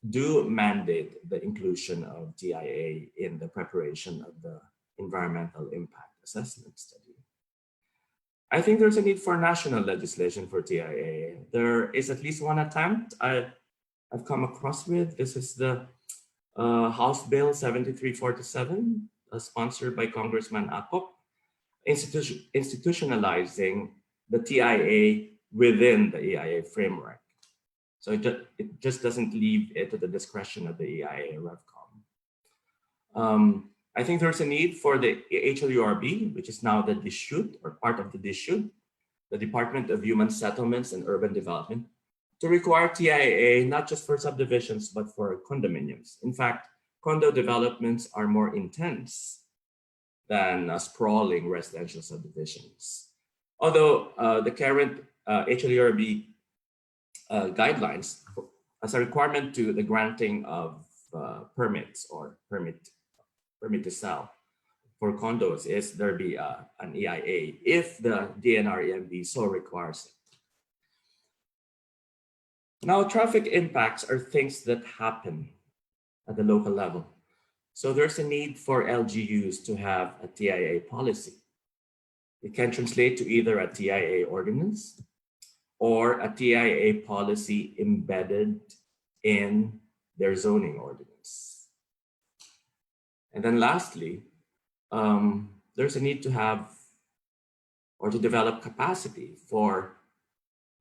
do mandate the inclusion of TIA in the preparation of the environmental impact assessment study. I think there's a need for national legislation for TIA. There is at least one attempt I've come across with. This is the House Bill 7347, sponsored by Congressman Akop, institutionalizing the TIA within the EIA framework. So it just doesn't leave it to the discretion of the EIA RevCom. I think there's a need for the HLURB, which is now the DSHUD, or part of the DSHUD, the Department of Human Settlements and Urban Development, to require TIA not just for subdivisions, but for condominiums. In fact, condo developments are more intense than sprawling residential subdivisions. Although the current HLURB guidelines as a requirement to the granting of permits or permit to sell for condos is there be an EIA if the DNR EMB so requires it. Now, traffic impacts are things that happen at the local level. So there's a need for LGUs to have a TIA policy. It can translate to either a TIA ordinance or a TIA policy embedded in their zoning ordinance. And then lastly, there's a need to have or to develop capacity for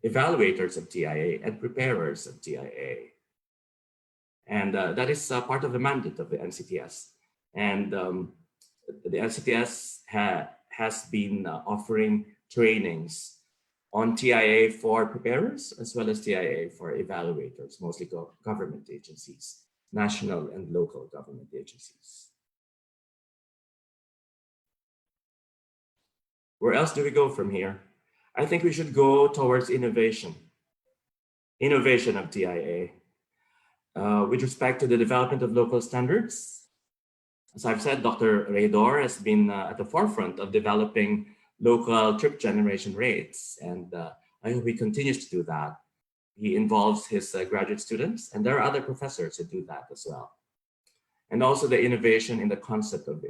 evaluators of TIA and preparers of TIA. And that is part of the mandate of the NCTS. And the NCTS has been offering trainings on TIA for preparers as well as TIA for evaluators, mostly government agencies, national and local government agencies. Where else do we go from here? I think we should go towards innovation of TIA. With respect to the development of local standards, as I've said, Dr. Raydor has been at the forefront of developing local trip generation rates, and I hope he continues to do that. He involves his graduate students, and there are other professors who do that as well. And also the innovation in the concept of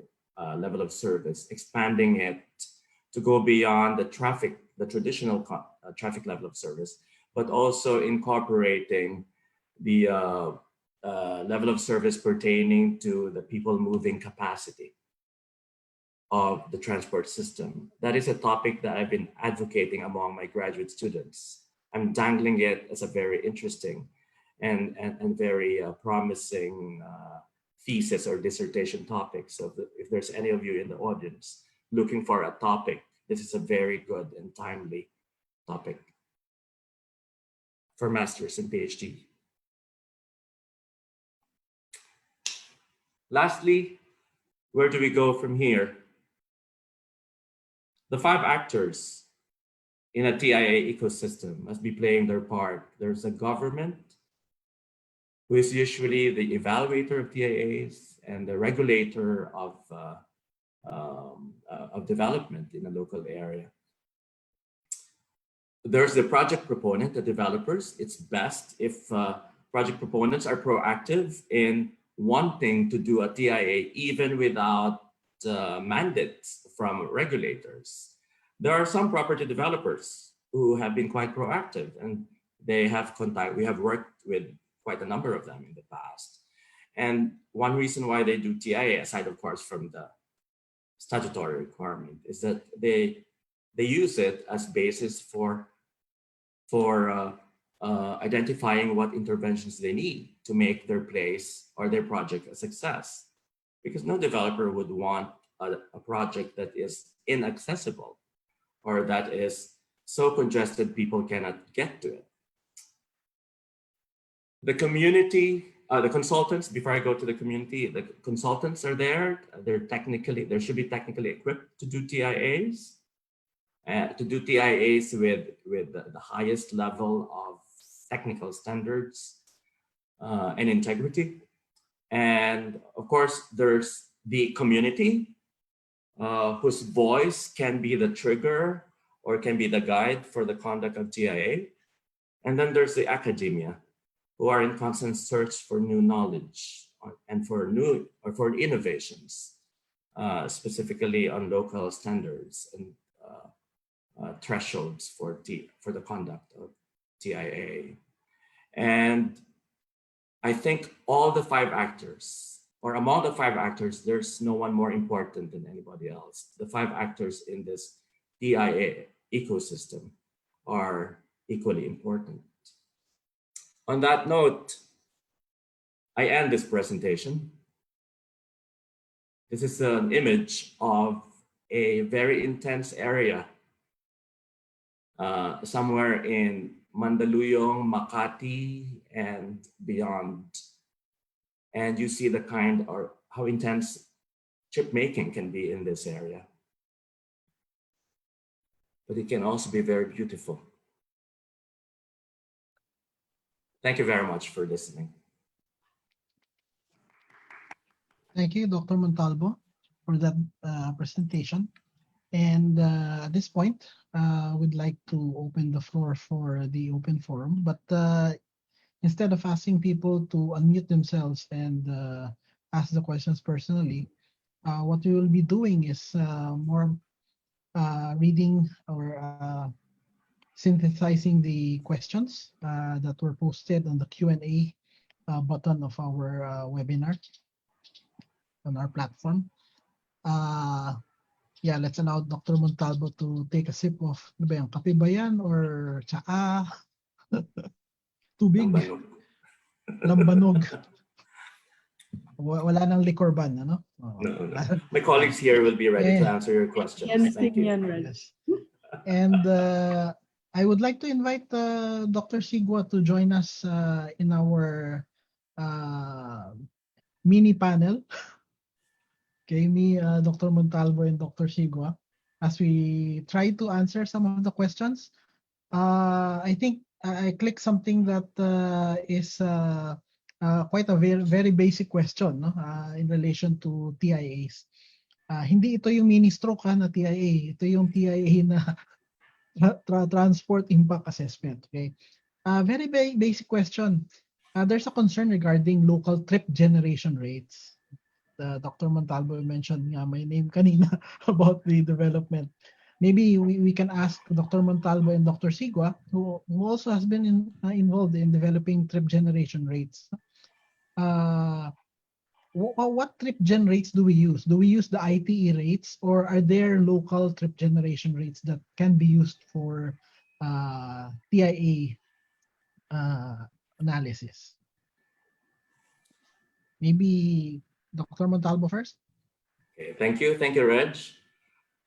level of service, expanding it to go beyond the traditional traffic level of service, but also incorporating the level of service pertaining to the people moving capacity of the transport system. That is a topic that I've been advocating among my graduate students. I'm dangling it as a very interesting and very promising thesis or dissertation topic. So if there's any of you in the audience looking for a topic, this is a very good and timely topic for master's and PhD. Lastly, where do we go from here? The 5 actors in a TIA ecosystem must be playing their part. There's a government, who is usually the evaluator of TIAs and the regulator of development in a local area. there's the project proponent, the developers. It's best if project proponents are proactive in wanting to do a TIA even without mandates from regulators. There are some property developers who have been quite proactive, and they have contact. We have worked with quite a number of them in the past. And one reason why they do TIA, aside of course from the statutory requirement, is that they use it as basis for identifying what interventions they need to make their place or their project a success. Because no developer would want a project that is inaccessible or that is so congested people cannot get to it. The community, the consultants, before I go to the community, the consultants are there. They should be technically equipped to do TIAs. To do TIAs with the highest level of technical standards and integrity. And of course, there's the community whose voice can be the trigger or can be the guide for the conduct of TIA. And then there's the academia, who are in constant search for new knowledge and for innovations, specifically on local standards and thresholds for the conduct of TIA. And I think all the 5 actors, or among the 5 actors, there's no one more important than anybody else. The 5 actors in this TIA ecosystem are equally important. On that note, I end this presentation. This is an image of a very intense area somewhere in Mandaluyong, Makati, and beyond. And you see the kind or how intense chip making can be in this area. But it can also be very beautiful. Thank you very much for listening. Thank you, Dr. Montalvo, for that presentation. And at this point, we'd like to open the floor for the open forum. But instead of asking people to unmute themselves and ask the questions personally, what we will be doing is more reading or synthesizing the questions that were posted on the Q&A button of our webinar on our platform. Yeah, let's allow Dr. Montalvo to take a sip of ano ba yan, kape ba yan or tsaka? Tubig? Lambanog. Wala nang liquor ban, ano? No. My colleagues here will be ready to answer your questions. Thank you. Yes. And I would like to invite Dr. Sigua to join us in our mini panel. Okay, me, Dr. Montalvo, and Dr. Sigua, as we try to answer some of the questions. I think I clicked something that is quite a very, very basic question, no? In relation to TIAs. Hindi ito yung mini stroke na TIA. Ito yung TIA na transport impact assessment. Okay, very basic question. There's a concern regarding local trip generation rates. Dr. Montalvo mentioned my name kanina about the development. Maybe we can ask Dr. Montalvo and Dr. Sigua, who also has been involved in developing trip generation rates. What trip gen rates do we use? Do we use the ITE rates, or are there local trip generation rates that can be used for TIA analysis? Maybe Dr. Montalvo first. Okay, thank you, Reg.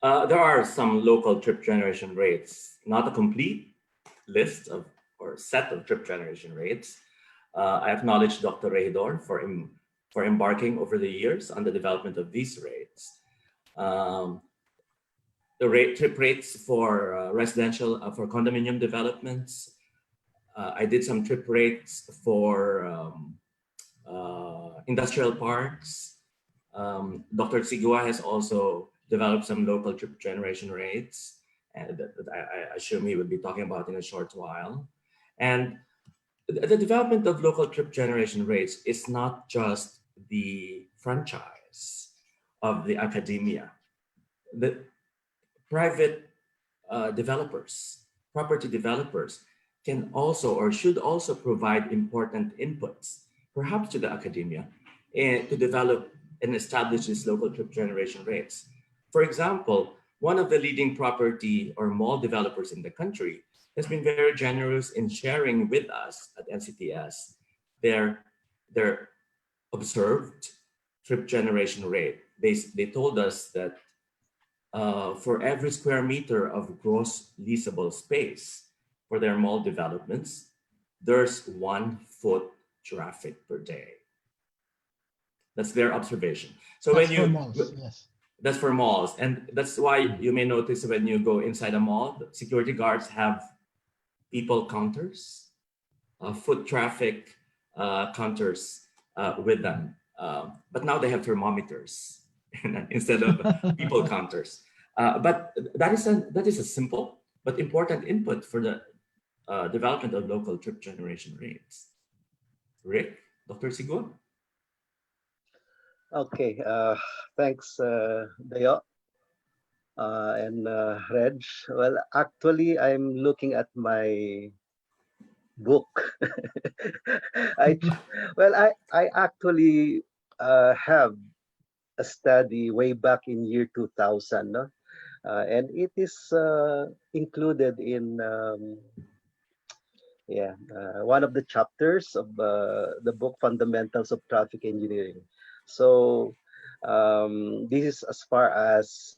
There are some local trip generation rates, not a complete list of or set of trip generation rates. I acknowledge Dr. Regidor for embarking over the years on the development of these rates. The trip rates for residential, for condominium developments. I did some trip rates for industrial parks. Dr. Sigua has also developed some local trip generation rates. and that I assume he will be talking about in a short while. And the development of local trip generation rates is not just the franchise of the academia. The private developers, property developers, can also or should also provide important inputs, perhaps to the academia, to develop and establish these local trip generation rates. For example, one of the leading property or mall developers in the country has been very generous in sharing with us at NCTS their, their observed trip generation rate. They told us that for every square meter of gross leasable space for their mall developments, there's 1 foot traffic per day. That's their observation. So That's when for you, malls, yes. that's for malls. And that's why you may notice when you go inside a mall, the security guards have people counters, foot traffic counters with them. But now they have thermometers instead of people counters. But that is a simple but important input for the development of local trip generation rates. Rick, Dr. Sigur? Okay, thanks, Dayo and Reg. Well, actually, I'm looking at my book. I well, I actually have a study way back in year 2000, no? And it is included in one of the chapters of the book Fundamentals of Traffic Engineering. So this is as far as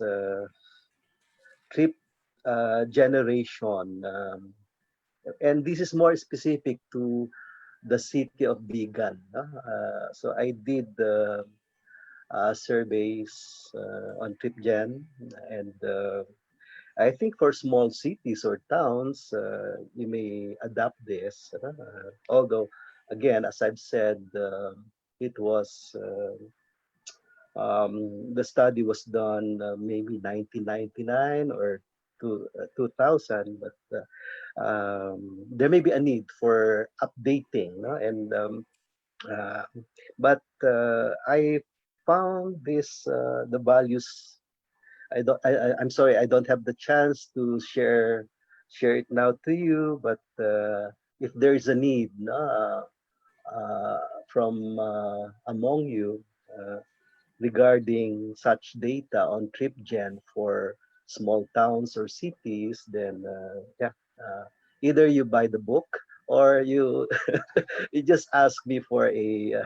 trip generation, and this is more specific to the city of Bigan. So I did surveys on TripGen, and I think for small cities or towns, you may adapt this. Although, again, as I've said, it was the study was done maybe 1999 or 2000, but there may be a need for updating, no? And uh, but I found this the values. I'm sorry, I don't have the chance to share it now to you. But if there is a need, no, from among you regarding such data on TripGen for small towns or cities, then either you buy the book or you you just ask me for a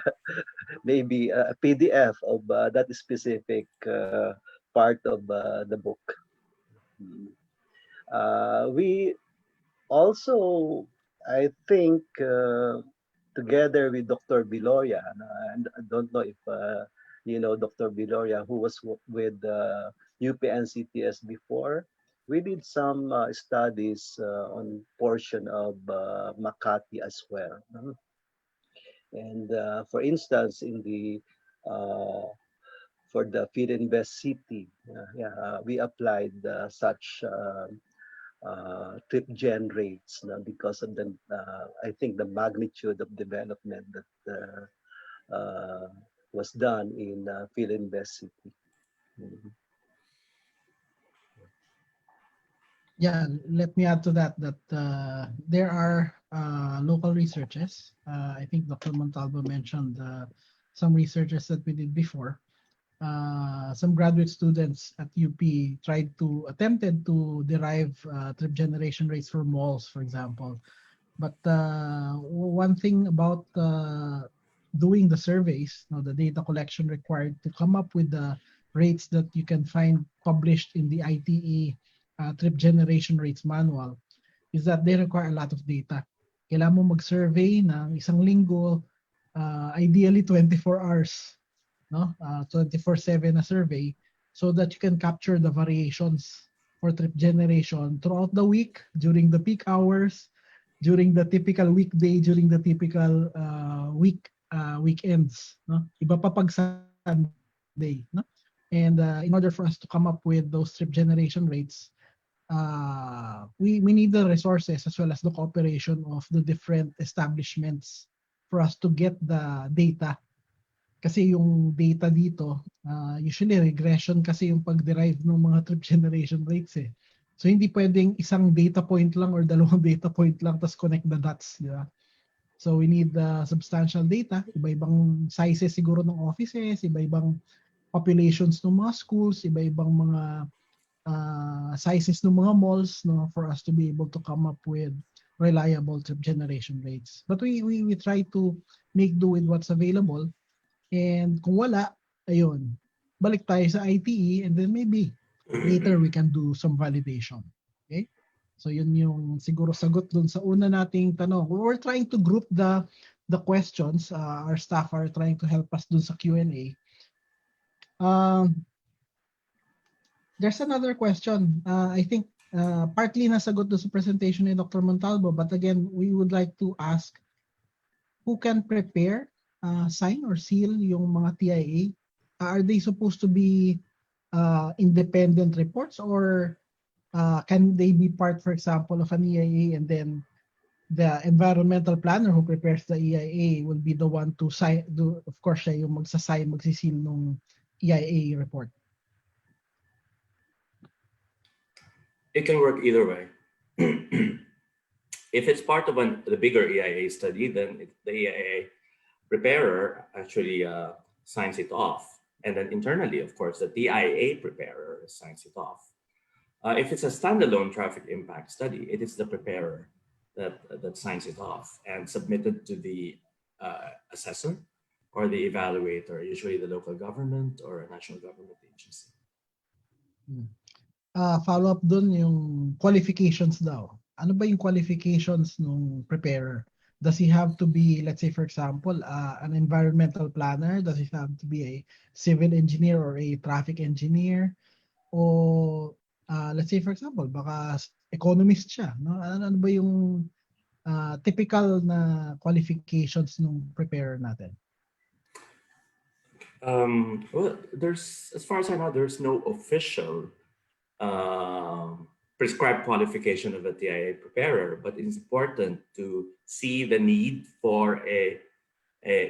maybe a PDF of that specific part of the book. We also, I think, together with Dr. Biloria, and I don't know if you know Dr. Biloria, who was with UPNCTS before. We did some studies on portion of Makati as well. And for instance, in the for the Filinvest City, we applied such trip gen rates, because of the I think the magnitude of development that was done in Filinvest City. Mhm. Yeah, let me add to that there are local researches. I think Dr. Montalvo mentioned some researches that we did before. Some graduate students at UP attempted to derive trip generation rates for malls, for example. But one thing about doing the surveys, the data collection required to come up with the rates that you can find published in the ITE trip generation rates manual, is that they require a lot of data. Kailangan mo mag-survey ng isang linggo, ideally 24 hours, no? 24/7 na survey, so that you can capture the variations for trip generation throughout the week, during the peak hours, during the typical weekday, during the typical weekends, no? Iba pa pag Sunday, no? And in order for us to come up with those trip generation rates, we need the resources as well as the cooperation of the different establishments for us to get the data. Kasi yung data dito, usually regression kasi yung pag-derive ng mga trip generation rates eh. So hindi pwedeng isang data point lang or dalawang data point lang tas connect the dots, di ba? So we need substantial data, iba-ibang sizes siguro ng offices, iba-ibang populations ng mga schools, iba-ibang mga sizes ng mga malls, no, for us to be able to come up with reliable trip generation rates. But we try to make do with what's available. And kung wala, ayun, balik tayo sa ITE and then maybe later we can do some validation. Okay? So yun yung siguro sagot dun sa una nating tanong. We're trying to group the questions. Our staff are trying to help us dun sa Q&A. There's another question. I think partly nasagot dun sa presentation ni Dr. Montalvo, but again, we would like to ask who can prepare, sign or seal yung mga TIA? Are they supposed to be independent reports or can they be part, for example, of an EIA and then the environmental planner who prepares the EIA will be the one to sign, of course, siya yung magsasign, magsisil ng EIA report? It can work either way. If it's part of the bigger EIA study, then the EIA preparer actually signs it off. And then internally, of course, the TIA preparer signs it off. If it's a standalone traffic impact study, it is the preparer that signs it off and submitted to the assessor or the evaluator, usually the local government or a national government agency. Follow up dun yung qualifications daw. Ano ba yung qualifications ng preparer? Does he have to be, let's say, for example, an environmental planner? Does he have to be a civil engineer or a traffic engineer? O, let's say, for example, baka economist siya. No? Ano ba yung typical na qualifications ng preparer natin? Well, as far as I know, there's no official prescribed qualification of a TIA preparer, but it's important to see the need for a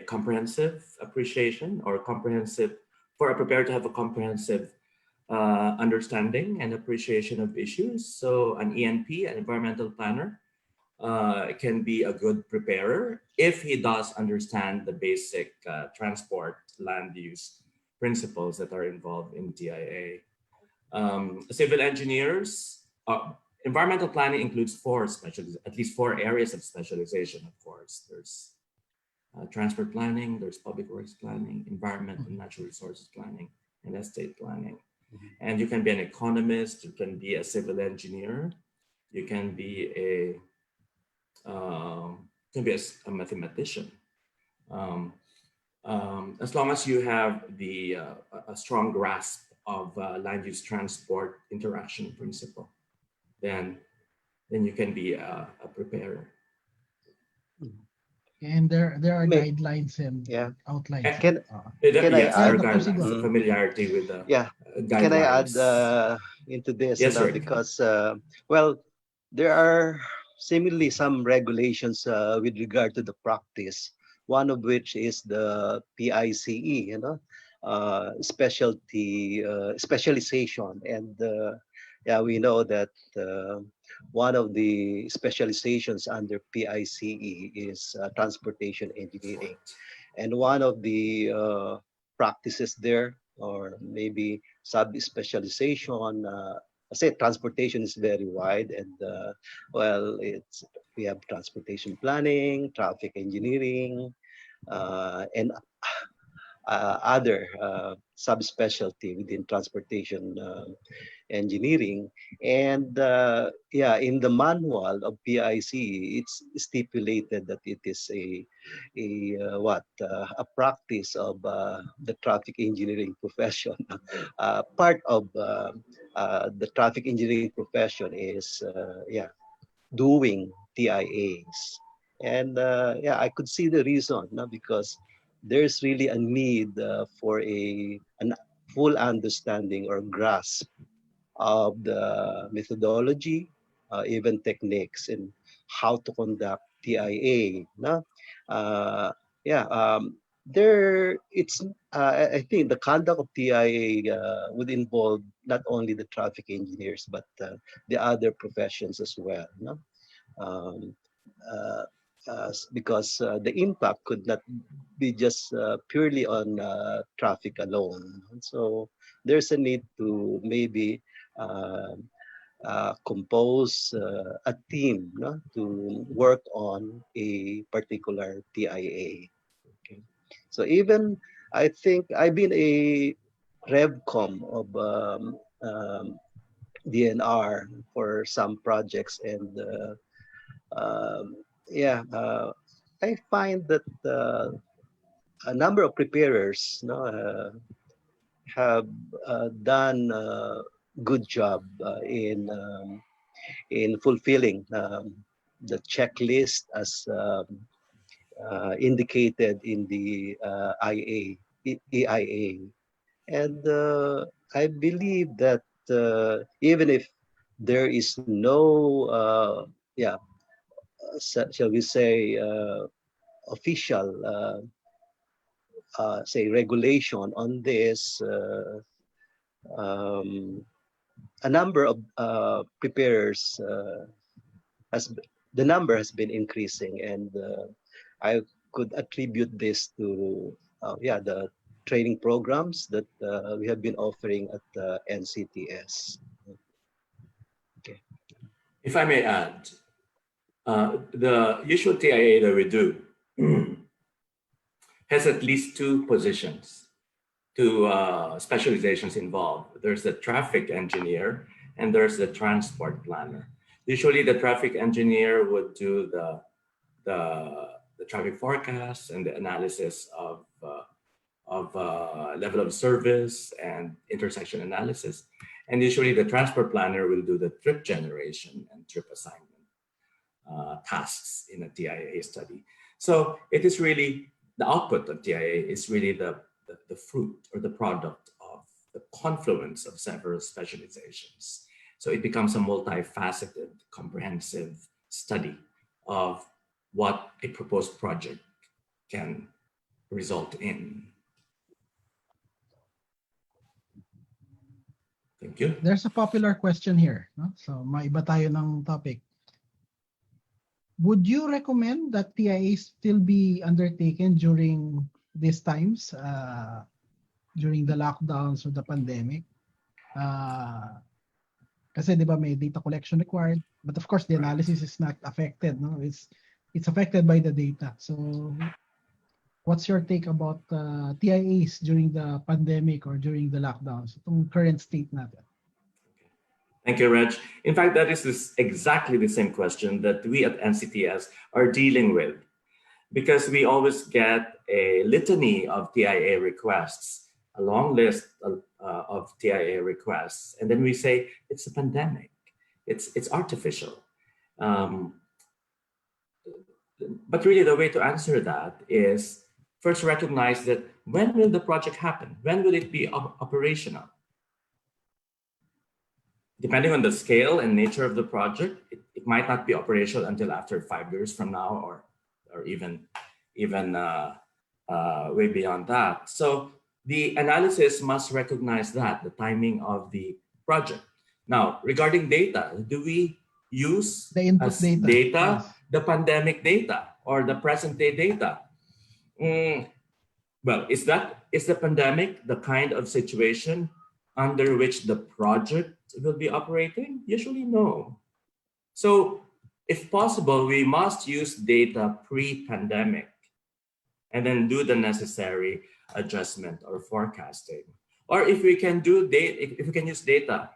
comprehensive appreciation or for a preparer to have a comprehensive understanding and appreciation of issues. So an ENP, an environmental planner, can be a good preparer if he does understand the basic transport land use principles that are involved in TIA. Civil engineers, environmental planning includes at least four areas of specialization, of course. There's transport planning, there's public works planning, environment and natural resources planning, and estate planning. And you can be an economist, you can be a civil engineer, you can be a mathematician. As long as you have a strong grasp of land use transport interaction principle, then you can be a preparer. And there are guidelines and outlines. Can I add familiarity with the guidelines? Can I add into this? Yes, sir. Because well, there are seemingly some regulations with regard to the practice. One of which is the PICE, specialization, and we know that one of the specializations under PICE is transportation engineering, and one of the practices there, or maybe sub-specialization. I say transportation is very wide, and we have transportation planning, traffic engineering, and other subspecialty within transportation engineering. And in the manual of PIC, it's stipulated that it is a practice of the traffic engineering profession. Part of the traffic engineering profession is doing TIAs. And I could see the reason, because there's really a need for a full understanding or grasp of the methodology, even techniques in how to conduct TIA. No? Uh, yeah, there it's. I think the conduct of TIA would involve not only the traffic engineers but the other professions as well. No? Um, uh, because the impact could not be just purely on traffic alone. So there's a need to maybe uh, compose a team, no, to work on a particular TIA. Okay. So even I think I've been a revcom of DNR for some projects, and yeah, I find that a number of preparers, no, have done a good job in fulfilling the checklist as indicated in the EIA. And I believe that even if there is no, yeah, shall we say, official, say, regulation on this, um, a number of preparers has the number has been increasing, and I could attribute this to yeah, the training programs that we have been offering at NCTS. Okay. If I may add, the usual TIA that we do has at least two positions, two specializations involved. There's the traffic engineer and there's the transport planner. Usually the traffic engineer would do the traffic forecast and the analysis of level of service and intersection analysis. And usually the transport planner will do the trip generation and trip assignment tasks in a TIA study. So it is really, the output of TIA is really the fruit or the product of the confluence of several specializations. So it becomes a multifaceted, comprehensive study of what a proposed project can result in. Thank you. There's a popular question here, no? So maiba tayo ng topic. Would you recommend that TIA still be undertaken during these times, during the lockdowns or the pandemic? Kasi di ba may data collection required, but of course the analysis is not affected, no? It's affected by the data. So what's your take about TIAs during the pandemic or during the lockdowns? Itong current state natin. Thank you, Reg. In fact, that is exactly the same question that we at NCTS are dealing with, because we always get a litany of TIA requests, a long list of TIA requests, and then we say it's a pandemic, it's artificial. But really, the way to answer that is first recognize that when will the project happen? When will it be operational? Depending on the scale and nature of the project, it might not be operational until after 5 years from now, or even way beyond that. So the analysis must recognize that, the timing of the project. Now, regarding data, do we use The input as data, yes, the pandemic data or the present day data? Well, is the pandemic the kind of situation under which the project will be operating? Usually no. So if possible, we must use data pre-pandemic and then do the necessary adjustment or forecasting. Or if we can if we can use data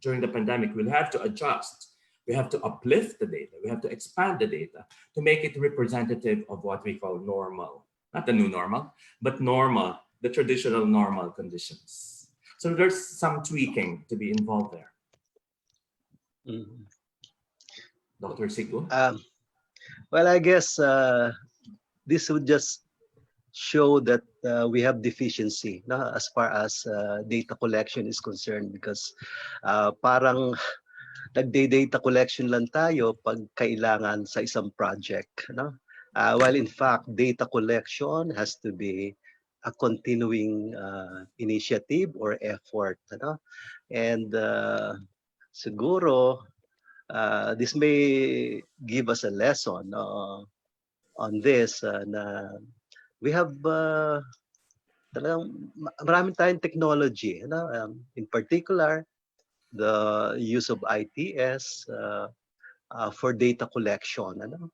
during the pandemic, we'll have to adjust. We have to uplift the data. We have to expand the data to make it representative of what we call normal. Not the new normal, but normal, the traditional normal conditions. So there's some tweaking to be involved there. Mhm. Dr. Sigu? Well, I guess this would just show that we have deficiency, no, as far as data collection is concerned, because parang nagde-data collection lang tayo pag kailangan sa isang project, no? While in fact, data collection has to be a continuing initiative or effort, no? And siguro this may give us a lesson on this na we have talagang maraming tayong technology, no? In particular, the use of ITS for data collection, ano?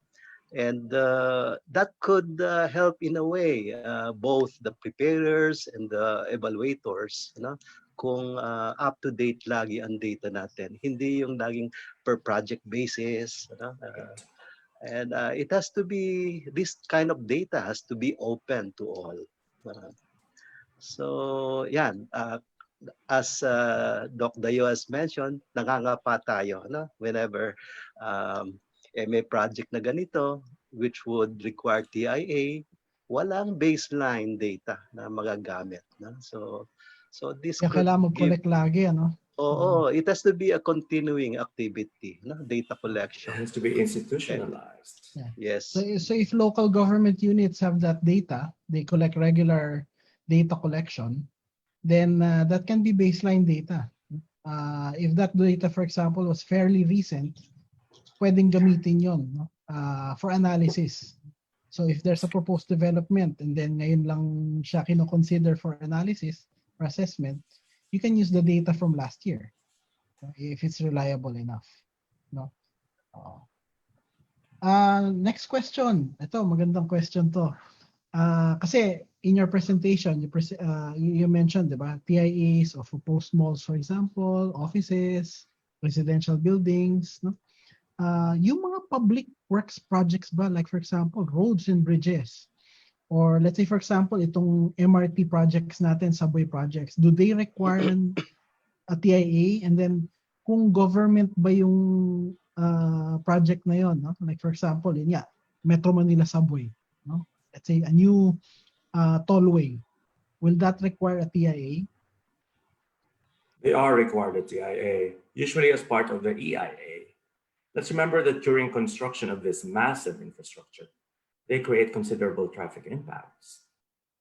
And that could help in a way both the preparers and the evaluators, ano? Kung up to date lagi ang data natin, hindi yung laging per project basis, ano? And it has to be, this kind of data has to be open to all. So yan, as Doc Dayo has mentioned, nangangapa tayo, no? Whenever may project na ganito which would require TIA, walang baseline data na magagamit, no? So this Kaya could kailangan give, mag-collect lagi, ano? oo, it has to be a continuing activity, no? Data collection. It has to be institutionalized. Yeah. Yes. So if local government units have that data, they collect regular data collection, then that can be baseline data. If that data, for example, was fairly recent, pwedeng gamitin yon, no? For analysis. So if there's a proposed development and then ngayon lang siya kino-consider for analysis or assessment, you can use the data from last year, no? If it's reliable enough, no? Next question. Ito, magandang question to. Kasi in your presentation, you mentioned, diba, TIAs of proposed malls, for example, offices, residential buildings, no? Yung mga public works projects ba, like for example, roads and bridges, or let's say for example, itong MRT projects natin, subway projects, do they require a TIA? And then, kung government ba yung project na yon, no? Like for example, yun nga, Metro Manila subway, no? Let's say a new tollway, will that require a TIA? They are required a TIA, usually as part of the EIA. Let's remember that during construction of this massive infrastructure, they create considerable traffic impacts.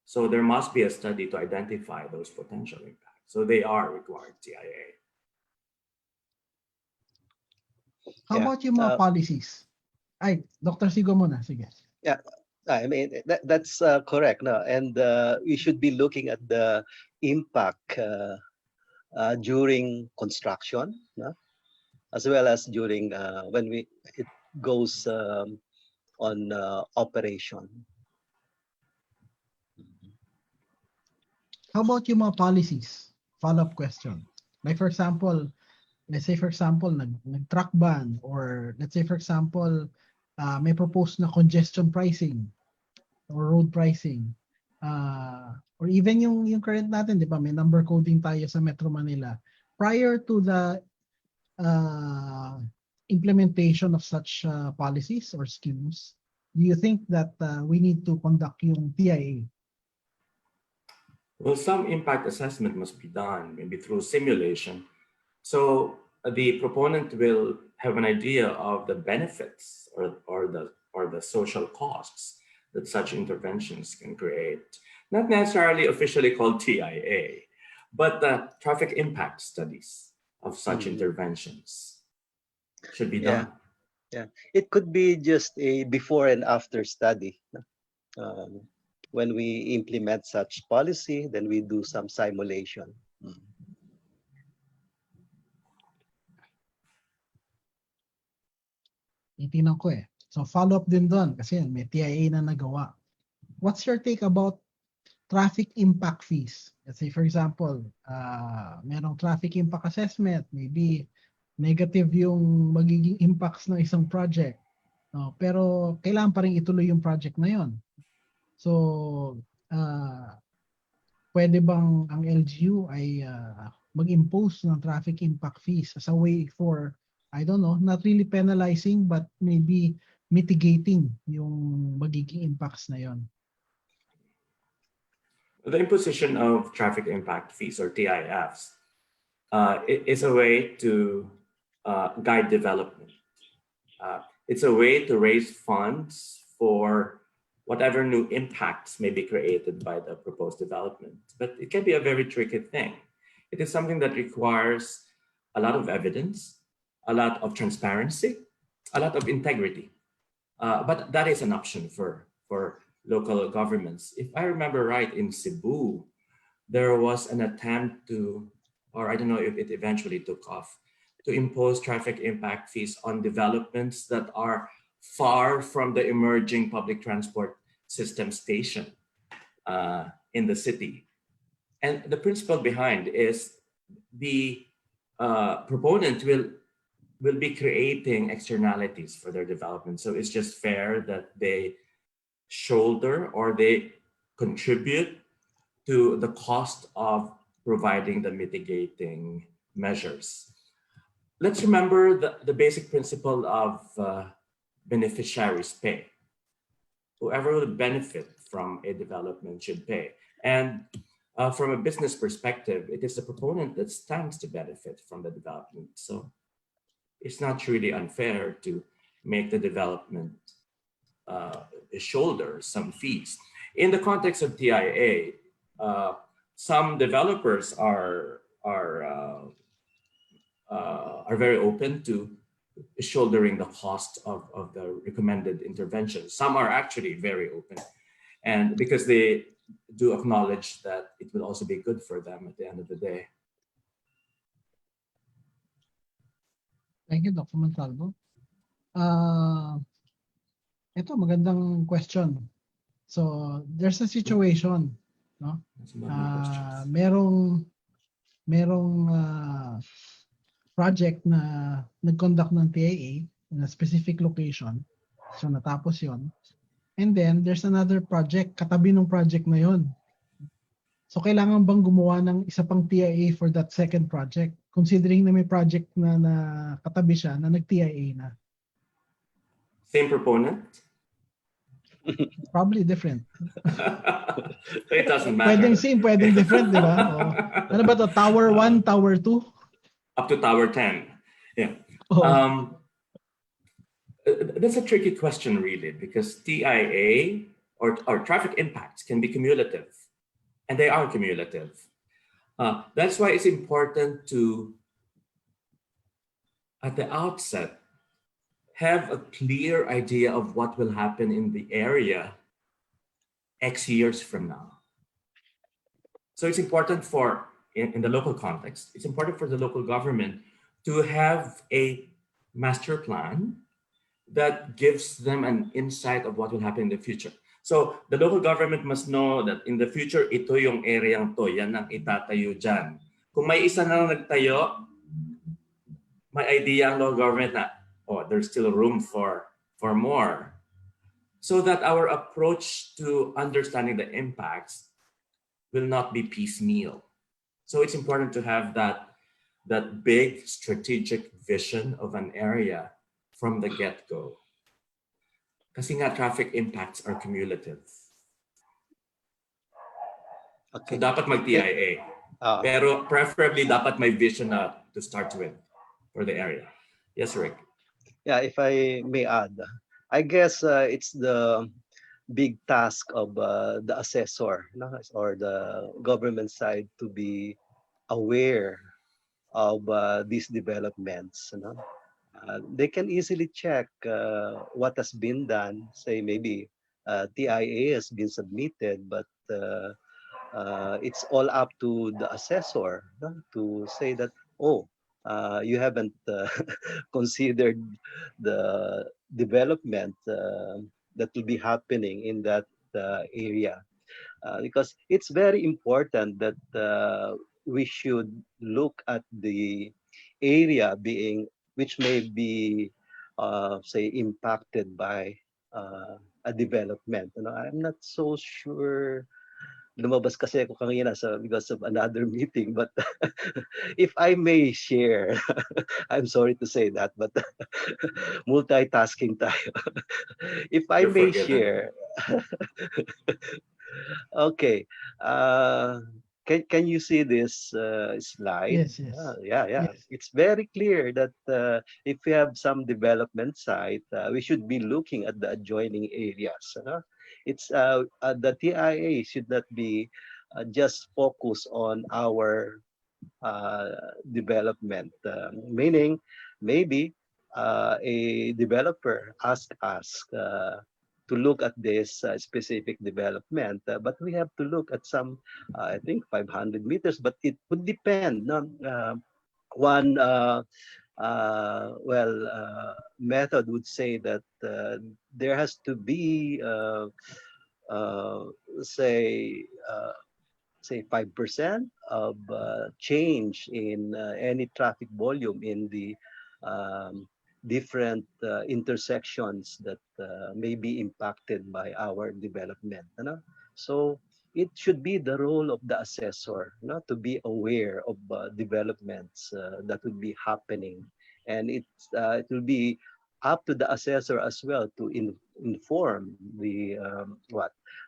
So there must be a study to identify those potential impacts. So they are required TIA. How about yung mga policies? Ay, Dr. Sigo muna, sige. Yeah, I mean, that's correct. No? And we should be looking at the impact during construction, no? As well as during when it goes on operation. How about yung mga policies? Follow-up question. Like for example, let's say for example, nag-truck ban, or let's say for example, may proposed na congestion pricing or road pricing. Or even yung current natin, di ba, may number coding tayo sa Metro Manila. Prior to the implementation of such policies or schemes, do you think that we need to conduct yung TIA? Well, some impact assessment must be done, maybe through simulation. So the proponent will have an idea of the benefits or the social costs that such interventions can create. Not necessarily officially called TIA, but the traffic impact studies of such interventions should be done. Yeah, it could be just a before and after study. When we implement such policy, then we do some simulation. Itinan ko eh. So follow-up din doon kasi may TIA na nagawa. What's your take about traffic impact fees? Let's say for example, merong traffic impact assessment, maybe negative yung magiging impacts ng isang project. Pero kailangan pa rin ituloy yung project na yon. So, pwede bang ang LGU ay mag-impose ng traffic impact fees as a way for, I don't know, not really penalizing but maybe mitigating yung magiging impacts na yon? The imposition of traffic impact fees, or TIFs, is a way to guide development. It's a way to raise funds for whatever new impacts may be created by the proposed development. But it can be a very tricky thing. It is something that requires a lot of evidence, a lot of transparency, a lot of integrity. But that is an option for local governments. If I remember right, in Cebu, there was an attempt to, or I don't know if it eventually took off, to impose traffic impact fees on developments that are far from the emerging public transport system station in the city. And the principle behind is the proponent will be creating externalities for their development. So it's just fair that they shoulder or they contribute to the cost of providing the mitigating measures. Let's remember the basic principle of beneficiaries pay. Whoever will benefit from a development should pay. And from a business perspective, it is the proponent that stands to benefit from the development. So it's not really unfair to make the development shoulder some fees. In the context of TIA, some developers are very open to shouldering the cost of the recommended intervention. Some are actually very open, and because they do acknowledge that it will also be good for them at the end of the day. Thank you, Dr. Montalvo. Ito, magandang question. So, there's a situation, no? Merong project na nag-conduct ng TIA in a specific location. So, natapos yon. And then, there's another project, katabi ng project na yon. So, kailangan bang gumawa ng isa pang TIA for that second project? Considering na may project na katabi siya, na nag-TIA na. Same proponent? Probably different. It doesn't matter. Pwedeng same, pwedeng different, di ba? O, ano ba to? Tower 1, Tower 2? Up to Tower 10. Yeah. Oh. That's a tricky question, really, because TIA or traffic impacts can be cumulative, and they are cumulative. That's why it's important to, at the outset, have a clear idea of what will happen in the area X years from now. So it's important for, in the local context, it's important for the local government to have a master plan that gives them an insight of what will happen in the future. So the local government must know that in the future, ito yung areang to, yan ang itatayo dyan. Kung may isa na nagtayo, may idea ang local government na, oh, there's still room for more. So that our approach to understanding the impacts will not be piecemeal. So it's important to have that big strategic vision of an area from the get-go. Kasi nga traffic impacts are cumulative. Okay. So dapat mag-TIA. Pero preferably dapat may vision na to start with for the area. Yes, Rick. Yeah, if I may add, I guess it's the big task of the assessor, no, or the government side to be aware of these developments. You know? They can easily check what has been done. Say maybe TIA has been submitted, but it's all up to the assessor, no, to say that, oh, you haven't considered the development that will be happening in that area. Because it's very important that we should look at the area which may be, say, impacted by a development. You know, I'm not so sure. Lumabas kasi ako kanina because of another meeting, but if I may share, I'm sorry to say that, but multitasking tayo. If I You're may forgiven. share, Okay. Uh, can you see this slide? Yes, yes, Yeah, yeah. yes. It's very clear that if we have some development site, we should be looking at the adjoining areas. It's the TIA should not be just focus on our development. Meaning, maybe a developer ask us to look at this specific development, but we have to look at some, I think, 500 meters, but it would depend. No? One method would say that there has to be, uh, say, uh, say 5% of change in any traffic volume in the um, different intersections that may be impacted by our development. So it should be the role of the assessor to be aware of developments that would be happening. And it will be up to the assessor as well to inform the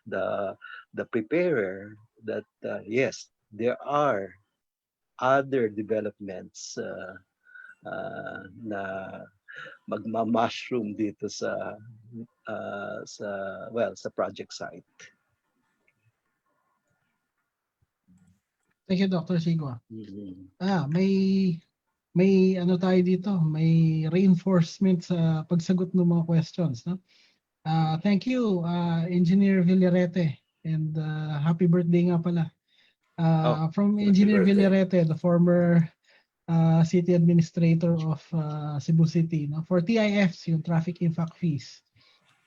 the the preparer that yes, there are other developments na magma-mushroom dito sa project site. Thank you, Dr. Sigua. Mhm. May ano tayo dito, may reinforcement sa pagsagot ng mga questions, no? Thank you, Engineer Villarete, and happy birthday nga pala. Oh, From Happy Engineer birthday. Villarete, the former city administrator of Cebu City, no? For TIFs, yung traffic impact fees,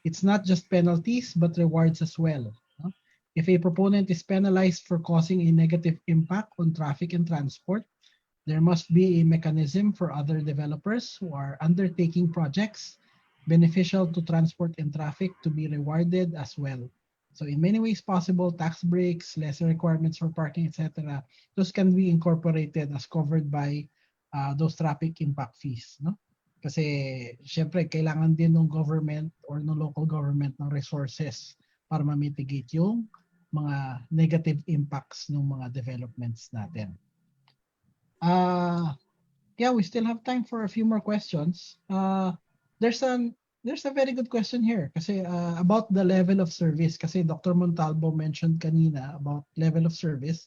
it's not just penalties but rewards as well. No? If a proponent is penalized for causing a negative impact on traffic and transport, there must be a mechanism for other developers who are undertaking projects beneficial to transport and traffic to be rewarded as well. So in many ways possible, tax breaks, lesser requirements for parking, etc., those can be incorporated as covered by those traffic impact fees. No? Kasi syempre kailangan din ng government or ng local government ng resources para ma-mitigate yung mga negative impacts ng mga developments natin. Yeah, we still have time for a few more questions. There's a very good question here kasi about the level of service kasi Dr. Montalvo mentioned kanina about level of service,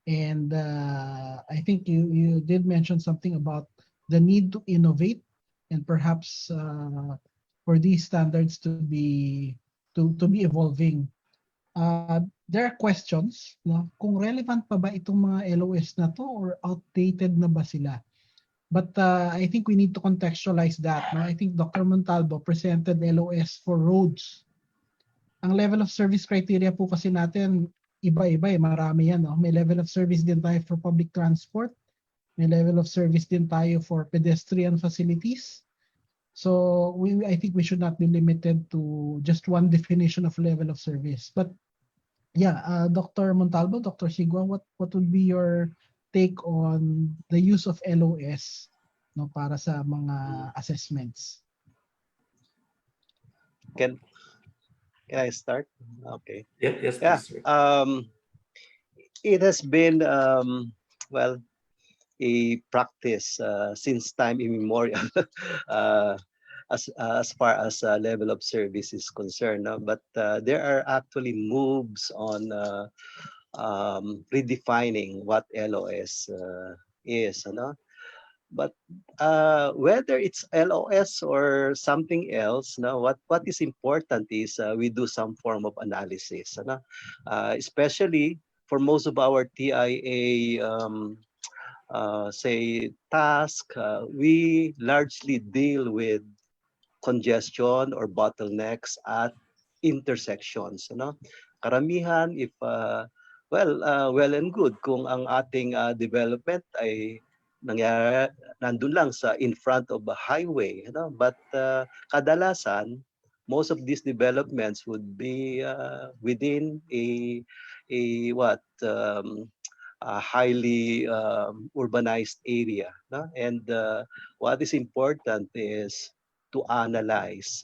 and I think you did mention something about the need to innovate and perhaps for these standards to be evolving. There are questions, no? Kung relevant pa ba itong mga LOS na to or outdated na ba sila? But I think we need to contextualize that. No? I think Dr. Montalvo presented LOS for roads. Ang level of service criteria po kasi natin, iba-iba eh, marami yan. No? May level of service din tayo for public transport. May level of service din tayo for pedestrian facilities. So I think we should not be limited to just one definition of level of service. But yeah, Dr. Montalvo, Dr. Sigua, what would be your take on the use of LOS no para sa mga assessments? Can I start? Okay. Yes, Yeah. please, sir. It has been a practice since time immemorial uh, as far as level of service is concerned. No? But there are actually moves on redefining what LOS is. But whether it's LOS or something else, what is important is we do some form of analysis. Especially for most of our TIA say task, we largely deal with congestion or bottlenecks at intersections. Karamihan, if well and good kung ang ating development ay nangyari nandun lang sa in front of a highway. But kadalasan, most of these developments would be within a highly urbanized area. No? And what is important is to analyze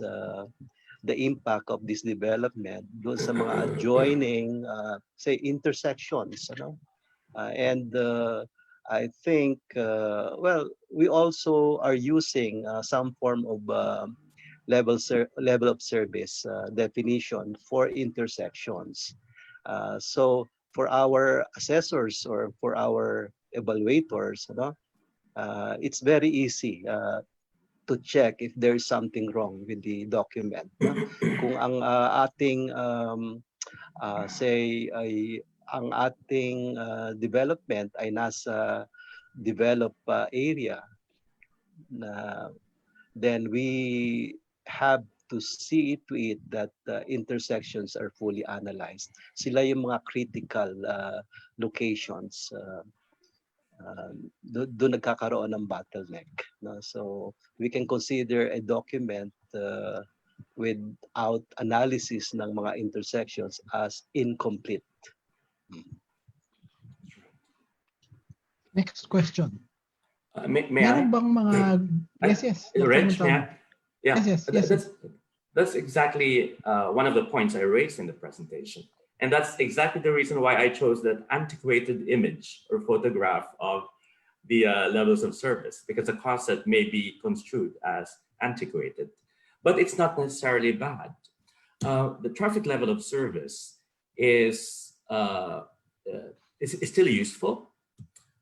the impact of this development doon sa mga adjoining, say, intersections, and I think, well, we also are using some form of level of service definition for intersections. So for our assessors or for our evaluators, it's very easy to check if there is something wrong with the document. Kung ang ating say ay ang ating development ay nasa developed area, na then we have to see to it that intersections are fully analyzed. Sila yung mga critical locations. Doon nagkakaroon ng bottleneck. So we can consider a document without analysis ng mga intersections as incomplete. Next question. May Meron I? bang mga... Yes. Dr. Rich, Montalvo. yeah. Yes. That's exactly one of the points I raised in the presentation. And that's exactly the reason why I chose that antiquated image or photograph of the levels of service, because the concept may be construed as antiquated, but it's not necessarily bad. The traffic level of service is still useful,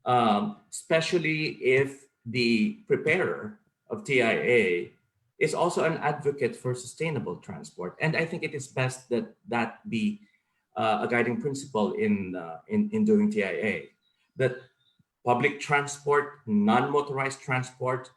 especially if the preparer of TIA is also an advocate for sustainable transport. And I think it is best that that be a guiding principle in doing TIA, that public transport, non-motorized transport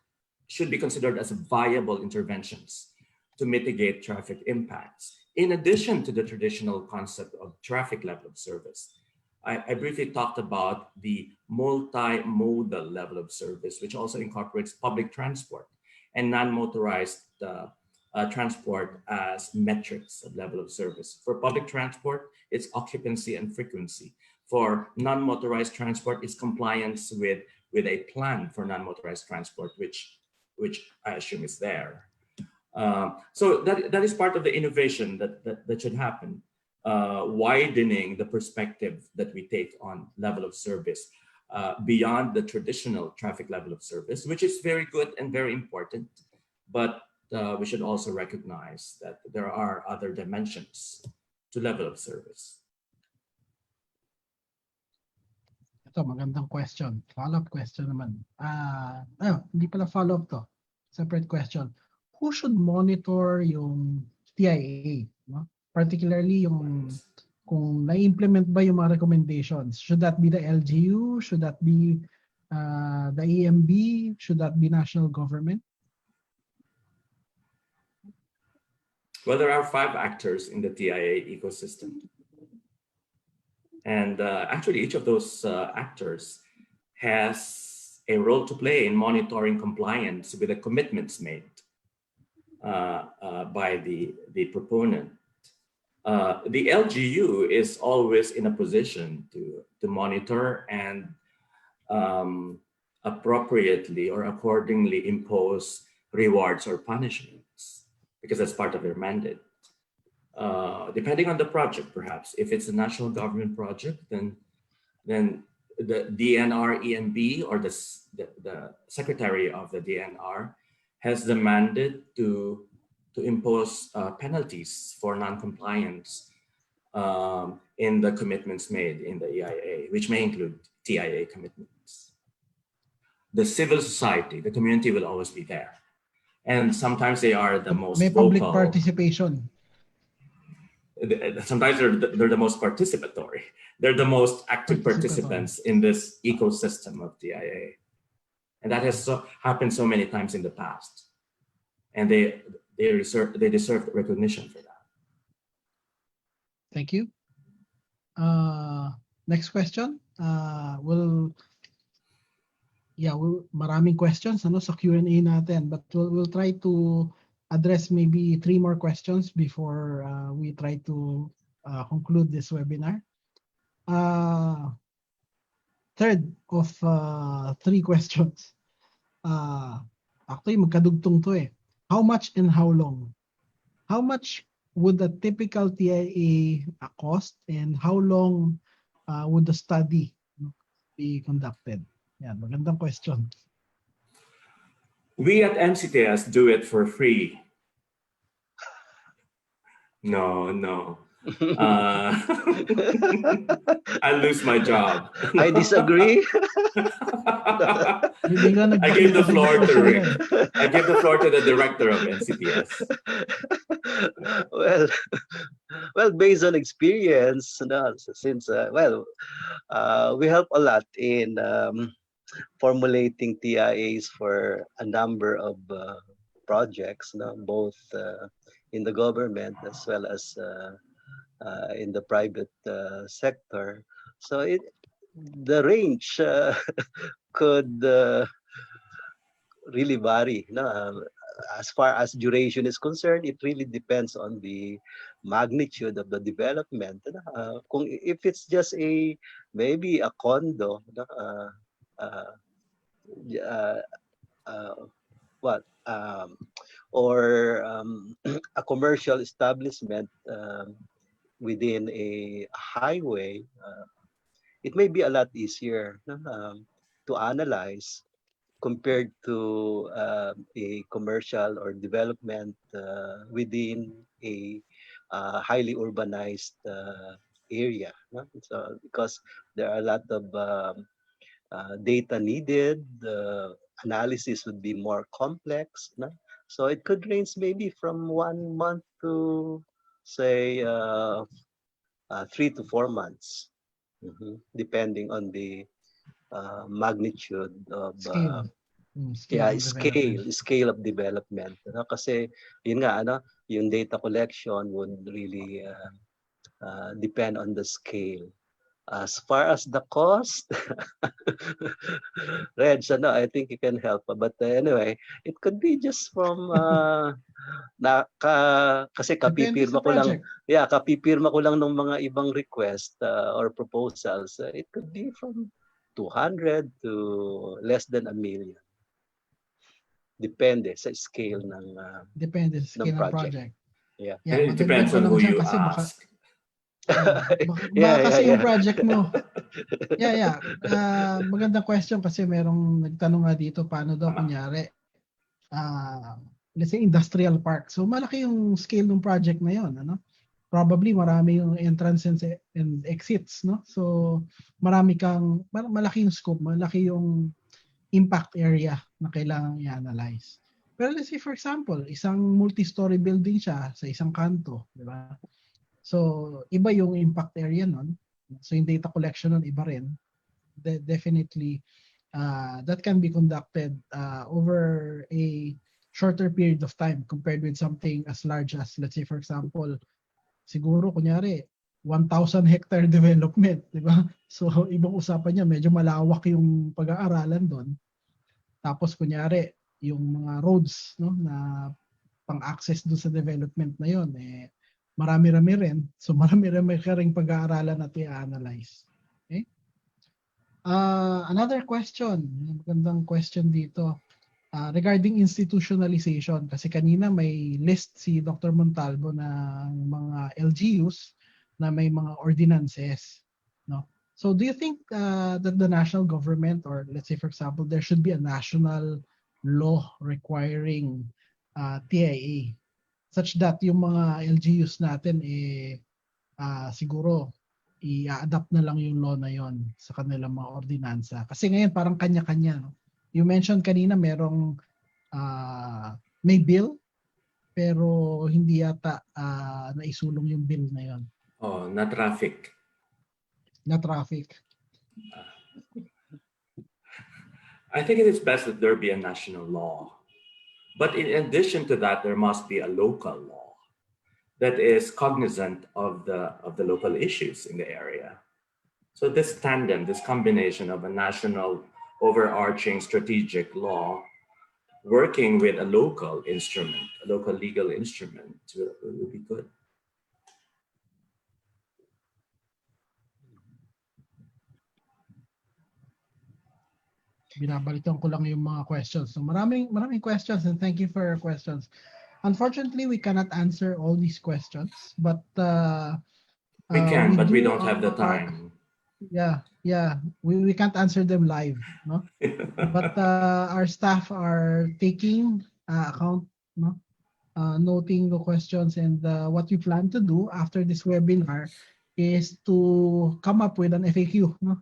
should be considered as viable interventions to mitigate traffic impacts. In addition to the traditional concept of traffic level of service, I briefly talked about the multimodal level of service, which also incorporates public transport and non-motorized transport as metrics of level of service. For public transport, it's occupancy and frequency. For non-motorized transport, it's compliance with a plan for non-motorized transport, which I assume is there. So that is part of the innovation that should happen, widening the perspective that we take on level of service beyond the traditional traffic level of service, which is very good and very important, but we should also recognize that there are other dimensions to level of service. Ito, magandang question. Follow-up question naman. Hindi pala follow-up to. Separate question. Who should monitor yung TIA? No? Particularly yung kung na-implement ba yung mga recommendations. Should that be the LGU? Should that be the EMB? Should that be national government? Well, there are 5 actors in the TIA ecosystem. And actually, each of those actors has a role to play in monitoring compliance with the commitments made by the proponent. The LGU is always in a position to monitor and appropriately or accordingly impose rewards or punishments, because that's part of their mandate. Depending on the project, perhaps if it's a national government project, then the DNR EMB or the secretary of the DNR has the mandate to impose penalties for non-compliance in the commitments made in the EIA, which may include TIA commitments. The civil society, the community will always be there. And sometimes they are the most vocal. May public participation. Sometimes they're the most participatory. They're the most active participants in this ecosystem of TIA. And that has happened so many times in the past. And they deserve recognition for that. Thank you. Next question. Maraming questions sa Q&A natin, but we'll try to address maybe 3 more questions before we try to conclude this webinar. Third of 3 questions. Actually, magkadugtong to eh. How much and how long? how much would a typical TIA cost, and how long would the study be conducted? Yan, magandang question. We at NCTS do it for free. No. I lose my job. I disagree. I gave the floor to Rick. I gave the floor to the director of NCTS. well, well, based on experience, no, since we help a lot in formulating TIAs for a number of projects, no, both in the government as well as in the private sector. So the range could really vary. No? As far as duration is concerned, it really depends on the magnitude of the development. If it's just maybe a condo, no? Uh, uh, uh, what or a commercial establishment within a highway, it may be a lot easier, no? To analyze compared to a commercial or development within a highly urbanized area. No? So because there are a lot of data needed, the analysis would be more complex. No? So it could range maybe from 1 month to say 3 to 4 months, depending on the magnitude of Scale. Scale of development. scale of development. Kasi yun nga, yung data collection would really depend on the scale. As far as the cost, Reg, I think you can help. But anyway, it could be just from kasi kapipirma ko lang, kapipirma ko lang ng mga ibang request or proposals. It could be from 200 to less than 1 million. Depende sa scale ng Depende sa scale ng project. Yeah. And it depends on who you ask. Baka kasi yung project mo. Magandang question kasi merong nagtanong nga dito paano daw kunyari let's say industrial park. So malaki yung scale ng project na yon, probably marami yung entrance and exits, no? So malaki yung scope, malaki yung impact area na kailangan i-analyze. Pero let's say for example, isang multi-story building siya sa isang kanto, di ba? So iba yung impact area nun. So yung data collection nun iba rin. Definitely that can be conducted over a shorter period of time compared with something as large as, let's say for example, siguro kunyari 1,000 hectare development, di ba? So ibang usapan niya, medyo malawak yung pag-aaralan doon. Tapos kunyari yung mga roads, no, na pang-access doon sa development na yon, marami-rami rin. So marami-rami ka ring pag-aaralan at i-analyze. Okay? Another question, magandang question dito. Regarding institutionalization, kasi kanina may list si Dr. Montalvo na mga LGUs na may mga ordinances, no? So do you think that the national government, or let's say for example, there should be a national law requiring TIA such that yung mga LGUs natin siguro i-adapt na lang yung law na yon sa kanilang mga ordinansa. Kasi ngayon parang kanya-kanya, no? You mentioned kanina merong may bill pero hindi yata naisulong yung bill na yon. Oh, na traffic. I think it is best that there be a national law. But in addition to that, there must be a local law that is cognizant of the local issues in the area. So this tandem, this combination of a national overarching strategic law working with a local instrument, a local legal instrument will be good. Binabalikan ko lang yung mga questions. So maraming questions, and thank you for your questions. Unfortunately, we cannot answer all these questions, but We can, we but we do don't have the our time. yeah. We can't answer them live, no? But our staff are taking account, no? Noting the questions, and what we plan to do after this webinar is to come up with an FAQ, no?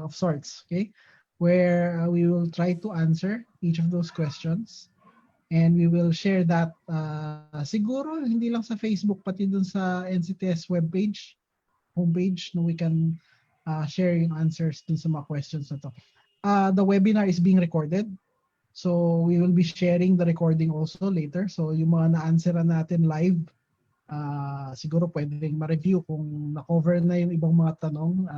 Of sorts, okay? Where we will try to answer each of those questions, and we will share that siguro hindi lang sa Facebook pati dun sa NCTS webpage, homepage, no, we can share yung answers dun sa mga questions na to. The webinar is being recorded. So we will be sharing the recording also later. So yung mga na-answeran natin live, siguro pwedeng ma-review kung na-cover na yung ibang mga tanong.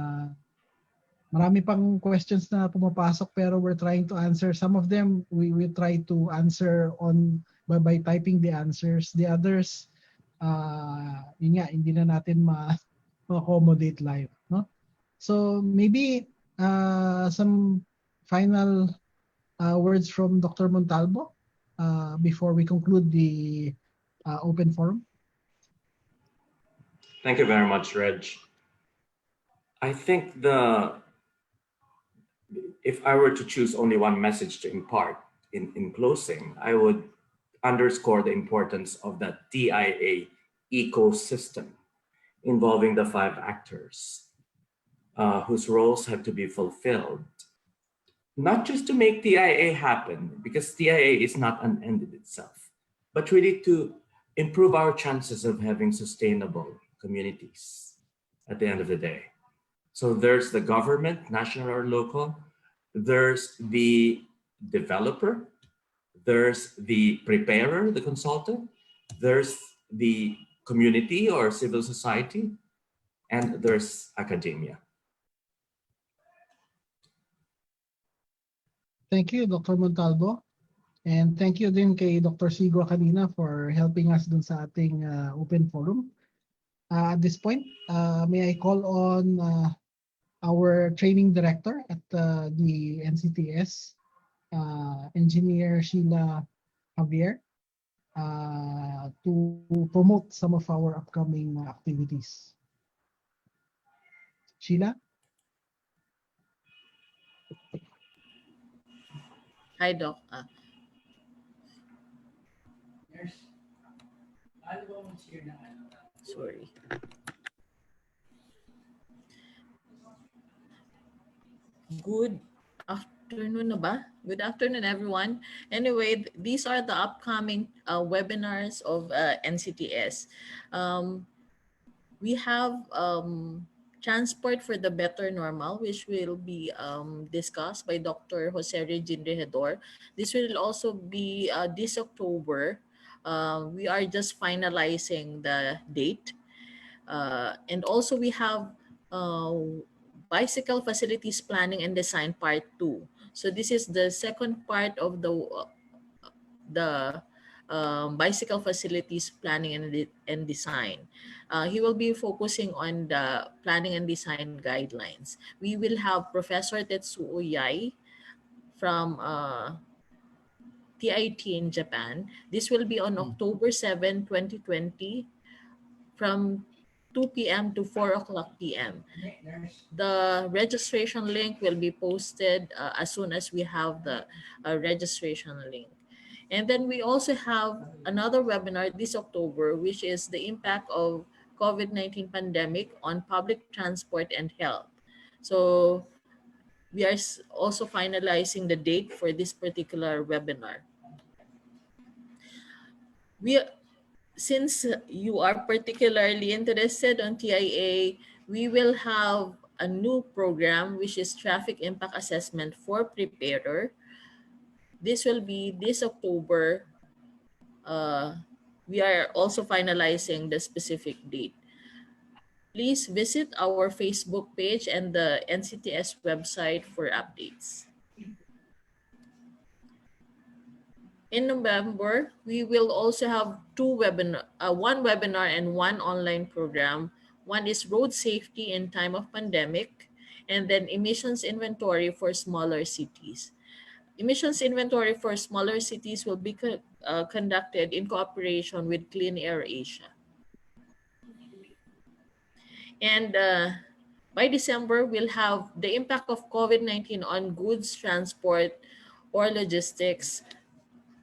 Marami pang questions na pumapasok pero we're trying to answer. Some of them we will try to answer on by typing the answers. The others, yun nga, hindi na natin ma-accommodate live, no? So maybe some final words from Dr. Montalvo before we conclude the open forum. Thank you very much, Reg. I think if I were to choose only one message to impart in closing, I would underscore the importance of the TIA ecosystem involving the 5 actors whose roles have to be fulfilled, not just to make TIA happen, because TIA is not an end in itself, but really to improve our chances of having sustainable communities at the end of the day. So there's the government, national or local, there's the developer, there's the preparer, the consultant, there's the community or civil society, and there's academia. Thank you, Dr. Montalvo. And thank you din kay Dr. Sigua kanina for helping us dun sa ating open forum. At this point, may I call on our training director at the NCTS, Engineer Sheila Javier, to promote some of our upcoming activities. Sheila? Hi, Doc. Sorry. Good afternoon na ba? Good afternoon, everyone. Anyway, these are the upcoming webinars of NCTS. We have Transport for the Better Normal, which will be discussed by Dr. Jose Regin Regidor. This will also be this October. We are just finalizing the date. And also we have Bicycle Facilities Planning and Design Part 2. So this is the second part of the bicycle facilities planning and design. He will be focusing on the planning and design guidelines. We will have Professor Tetsuo Yai from TIT in Japan. This will be on October 7, 2020 from 2 p.m. to 4 o'clock p.m. The registration link will be posted as soon as we have the registration link. And then we also have another webinar this October, which is the impact of COVID-19 pandemic on public transport and health. So we are also finalizing the date for this particular webinar. Since you are particularly interested on TIA, we will have a new program, which is Traffic Impact Assessment for Preparer. This will be this October. We are also finalizing the specific date. Please visit our Facebook page and the NCTS website for updates. In November, we will also have one webinar and one online program. One is road safety in time of pandemic, and then emissions inventory for smaller cities. Emissions inventory for smaller cities will be conducted in cooperation with Clean Air Asia. And by December, we'll have the impact of COVID-19 on goods transport or logistics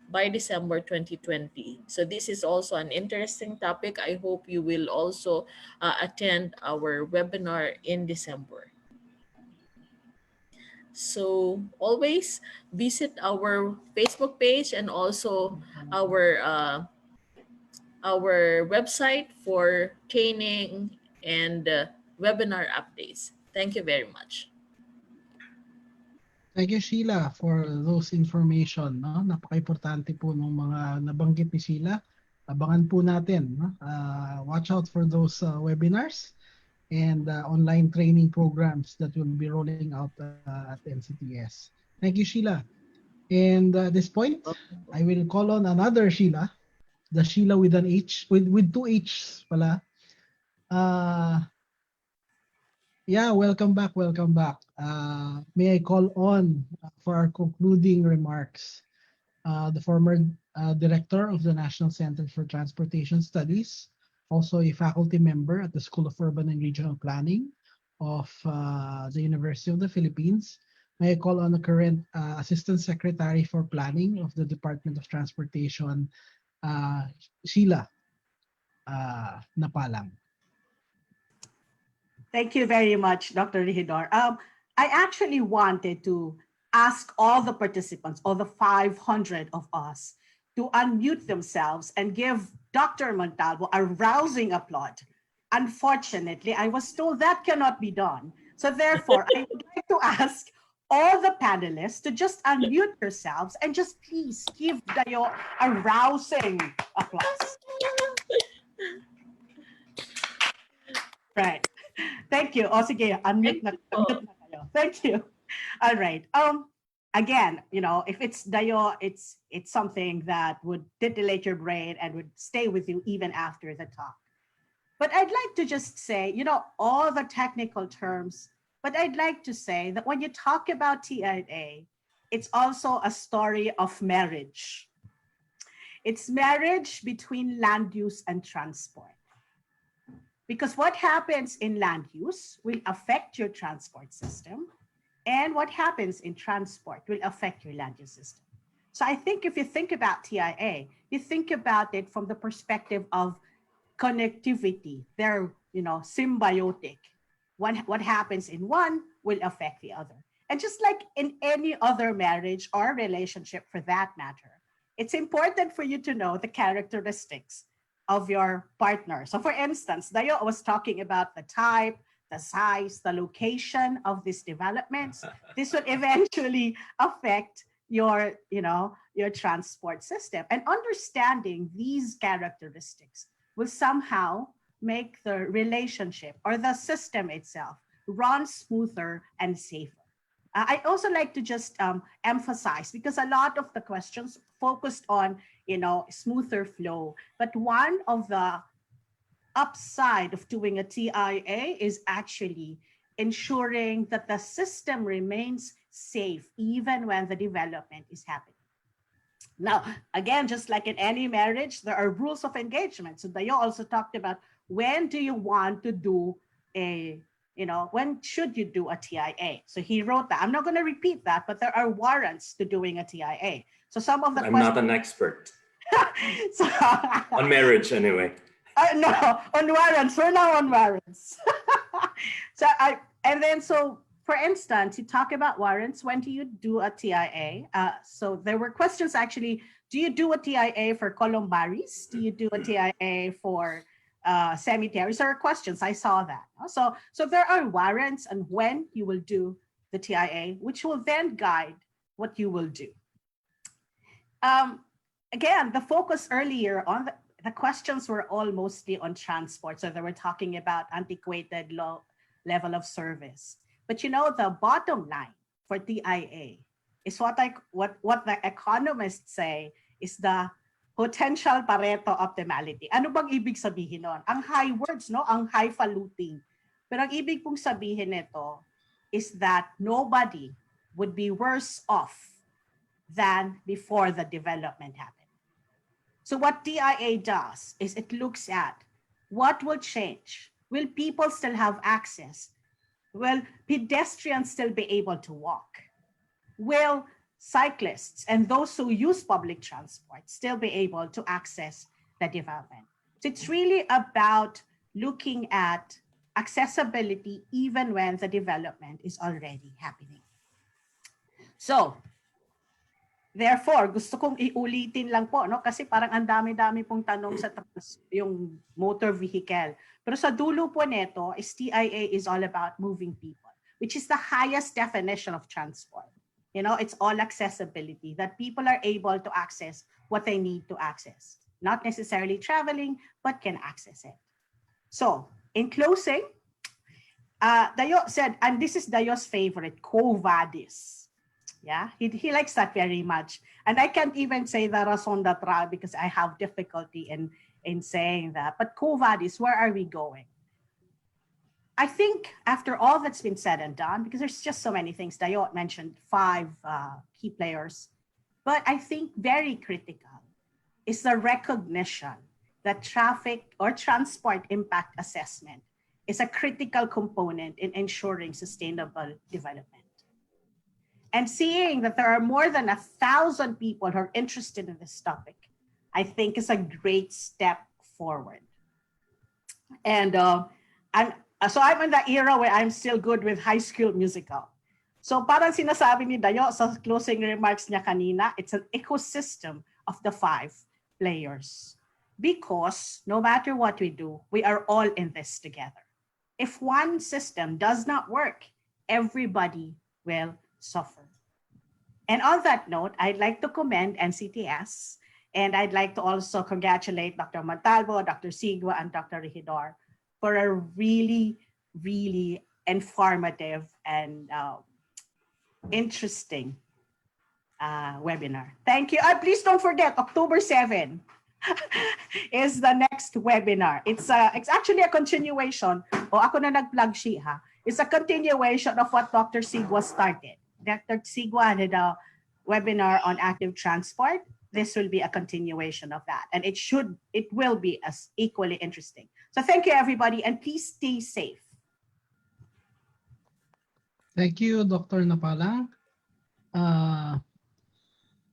by December 2020. So this is also an interesting topic. I hope you will also attend our webinar in December. So always visit our Facebook page and also our uh, our website for training and webinar updates. Thank you very much. Thank you, Sheila, for those information. No? Napaka-importante po ng mga nabanggit ni Sheila. Abangan po natin. No? Watch out for those webinars and online training programs that will be rolling out at NCTS. Thank you, Sheila. And at this point, I will call on another Sheila, the Sheila with an H, with two H's pala. Yeah, welcome back, welcome back. May I call on for our concluding remarks, the former director of the National Center for Transportation Studies, also a faculty member at the School of Urban and Regional Planning of the University of the Philippines. May I call on the current Assistant Secretary for Planning of the Department of Transportation, Sheila Napalang. Thank you very much, Dr. Rihidor. I actually wanted to ask all the participants, all the 500 of us, to unmute themselves and give Dr. Montalvo a rousing applaud. Unfortunately, I was told that cannot be done. So therefore, I would like to ask all the panelists to just unmute yourselves and just please give Dayo a rousing applause. Right. Thank you. O sige, unmute na kayo. Thank you. All right. Again, you know, if it's Dayo, it's something that would titillate your brain and would stay with you even after the talk. But I'd like to just say, you know, all the technical terms, but I'd like to say that when you talk about TIA, it's also a story of marriage. It's marriage between land use and transport. Because what happens in land use will affect your transport system, and what happens in transport will affect your land use system. So I think if you think about TIA, you think about it from the perspective of connectivity. They're, you know, symbiotic. What happens in one will affect the other. And just like in any other marriage or relationship for that matter, it's important for you to know the characteristics of your partner. So for instance, Dayo was talking about the type, the size, the location of these developments. This would eventually affect your, you know, your transport system. And understanding these characteristics will somehow make the relationship or the system itself run smoother and safer. I also like to just emphasize, because a lot of the questions focused on, you know, smoother flow. But one of the upside of doing a TIA is actually ensuring that the system remains safe even when the development is happening. Now, again, just like in any marriage, there are rules of engagement. So Dayo also talked about when do you want to do a, you know, when should you do a TIA? So he wrote that. I'm not going to repeat that, but there are warrants to doing a TIA. So some of the I'm not an expert so, on marriage anyway. No, on warrants. We're now on warrants. So for instance, you talk about warrants. When do you do a TIA? So there were questions actually. Do you do a TIA for columbaries? Do you do a TIA for cemeteries? There are questions. I saw that. So there are warrants and when you will do the TIA, which will then guide what you will do. Again, the focus earlier on the questions were all mostly on transport. So they were talking about antiquated low level of service. But you know, the bottom line for TIA is what the economists say is the potential Pareto optimality. Ano bang ibig sabihin nun? Ang high words, no? Ang highfalutin. Pero ang ibig pong sabihin nito is that nobody would be worse off than before the development happened. So what TIA does is it looks at what will change. Will people still have access? Will pedestrians still be able to walk? Will cyclists and those who use public transport still be able to access the development? So it's really about looking at accessibility even when the development is already happening. So, therefore, gusto kong iulitin lang po, no? Kasi parang ang dami-dami pong tanong sa yung motor vehicle. Pero sa dulo po nito, is TIA is all about moving people, which is the highest definition of transport. You know, it's all accessibility, that people are able to access what they need to access. Not necessarily traveling, but can access it. So, in closing, Dayo said, and this is Dayo's favorite, Quo Vadis. Yeah, he likes that very much. And I can't even say the raison d'être because I have difficulty in saying that. But Quo Vadis, where are we going? I think after all that's been said and done, because there's just so many things, Dayo mentioned 5 key players, but I think very critical is the recognition that traffic or transport impact assessment is a critical component in ensuring sustainable development. And seeing that there are more than 1,000 people who are interested in this topic, I think is a great step forward. And so I'm in the era where I'm still good with High School Musical. So parang sinasabi ni Dayo sa closing remarks niya kanina, it's an ecosystem of the 5 players. Because no matter what we do, we are all in this together. If one system does not work, everybody will suffer. And on that note, I'd like to commend NCTS, and I'd like to also congratulate Dr. Montalvo, Dr. Sigua, and Dr. Regidor for a really, really informative and interesting webinar. Thank you. Please don't forget, October 7 is the next webinar. It's actually a continuation. O ako na nag-plug siya, ha? It's a continuation of what Dr. Sigua started. Dr. Sigua had a webinar on active transport. This will be a continuation of that. And it will be as equally interesting. So thank you, everybody, and please stay safe. Thank you, Dr. Napalang.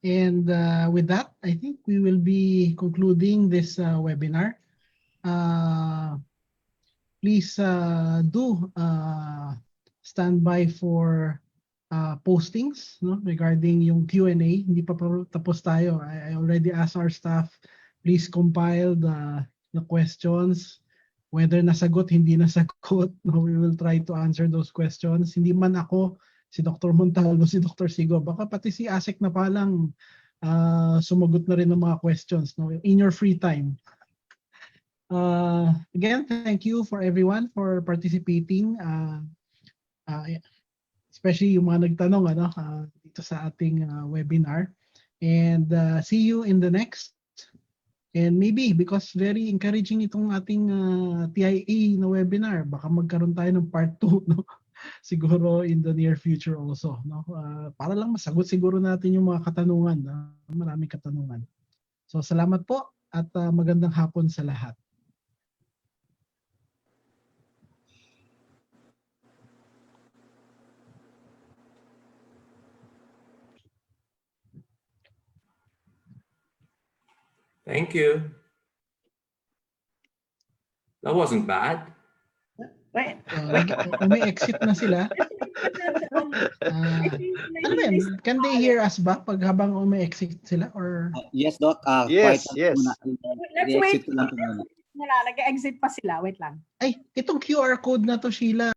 And with that, I think we will be concluding this webinar. Please do stand by for postings, no, regarding yung Q&A. Hindi pa tapos tayo. I already asked our staff, please compile the questions. Whether nasagot, hindi nasagot, no, we will try to answer those questions. Hindi man ako, si Dr. Montalvo, si Dr. Sigo, baka pati si Asek na palang sumagot na rin ng mga questions, no, in your free time. Again, thank you for everyone for participating, especially yung mga nagtanong dito sa ating webinar. And see you in the next. And maybe because very encouraging itong ating TIA na webinar, baka magkaroon tayo ng part 2, no? Siguro in the near future also, no? Para lang masagot siguro natin yung mga katanungan, maraming katanungan. So salamat po at magandang hapon sa lahat. Thank you. That wasn't bad. Wait. Umi-exit na sila. Ano ba yan? Can they hear us ba pag habang umi-exit sila? Or... Yes, Doc. Yes, quiet yes. Muna. Let's wait. I-exit lang po muna. Nag-exit pa sila. Wait lang. Ay, itong QR code na to, Sheila.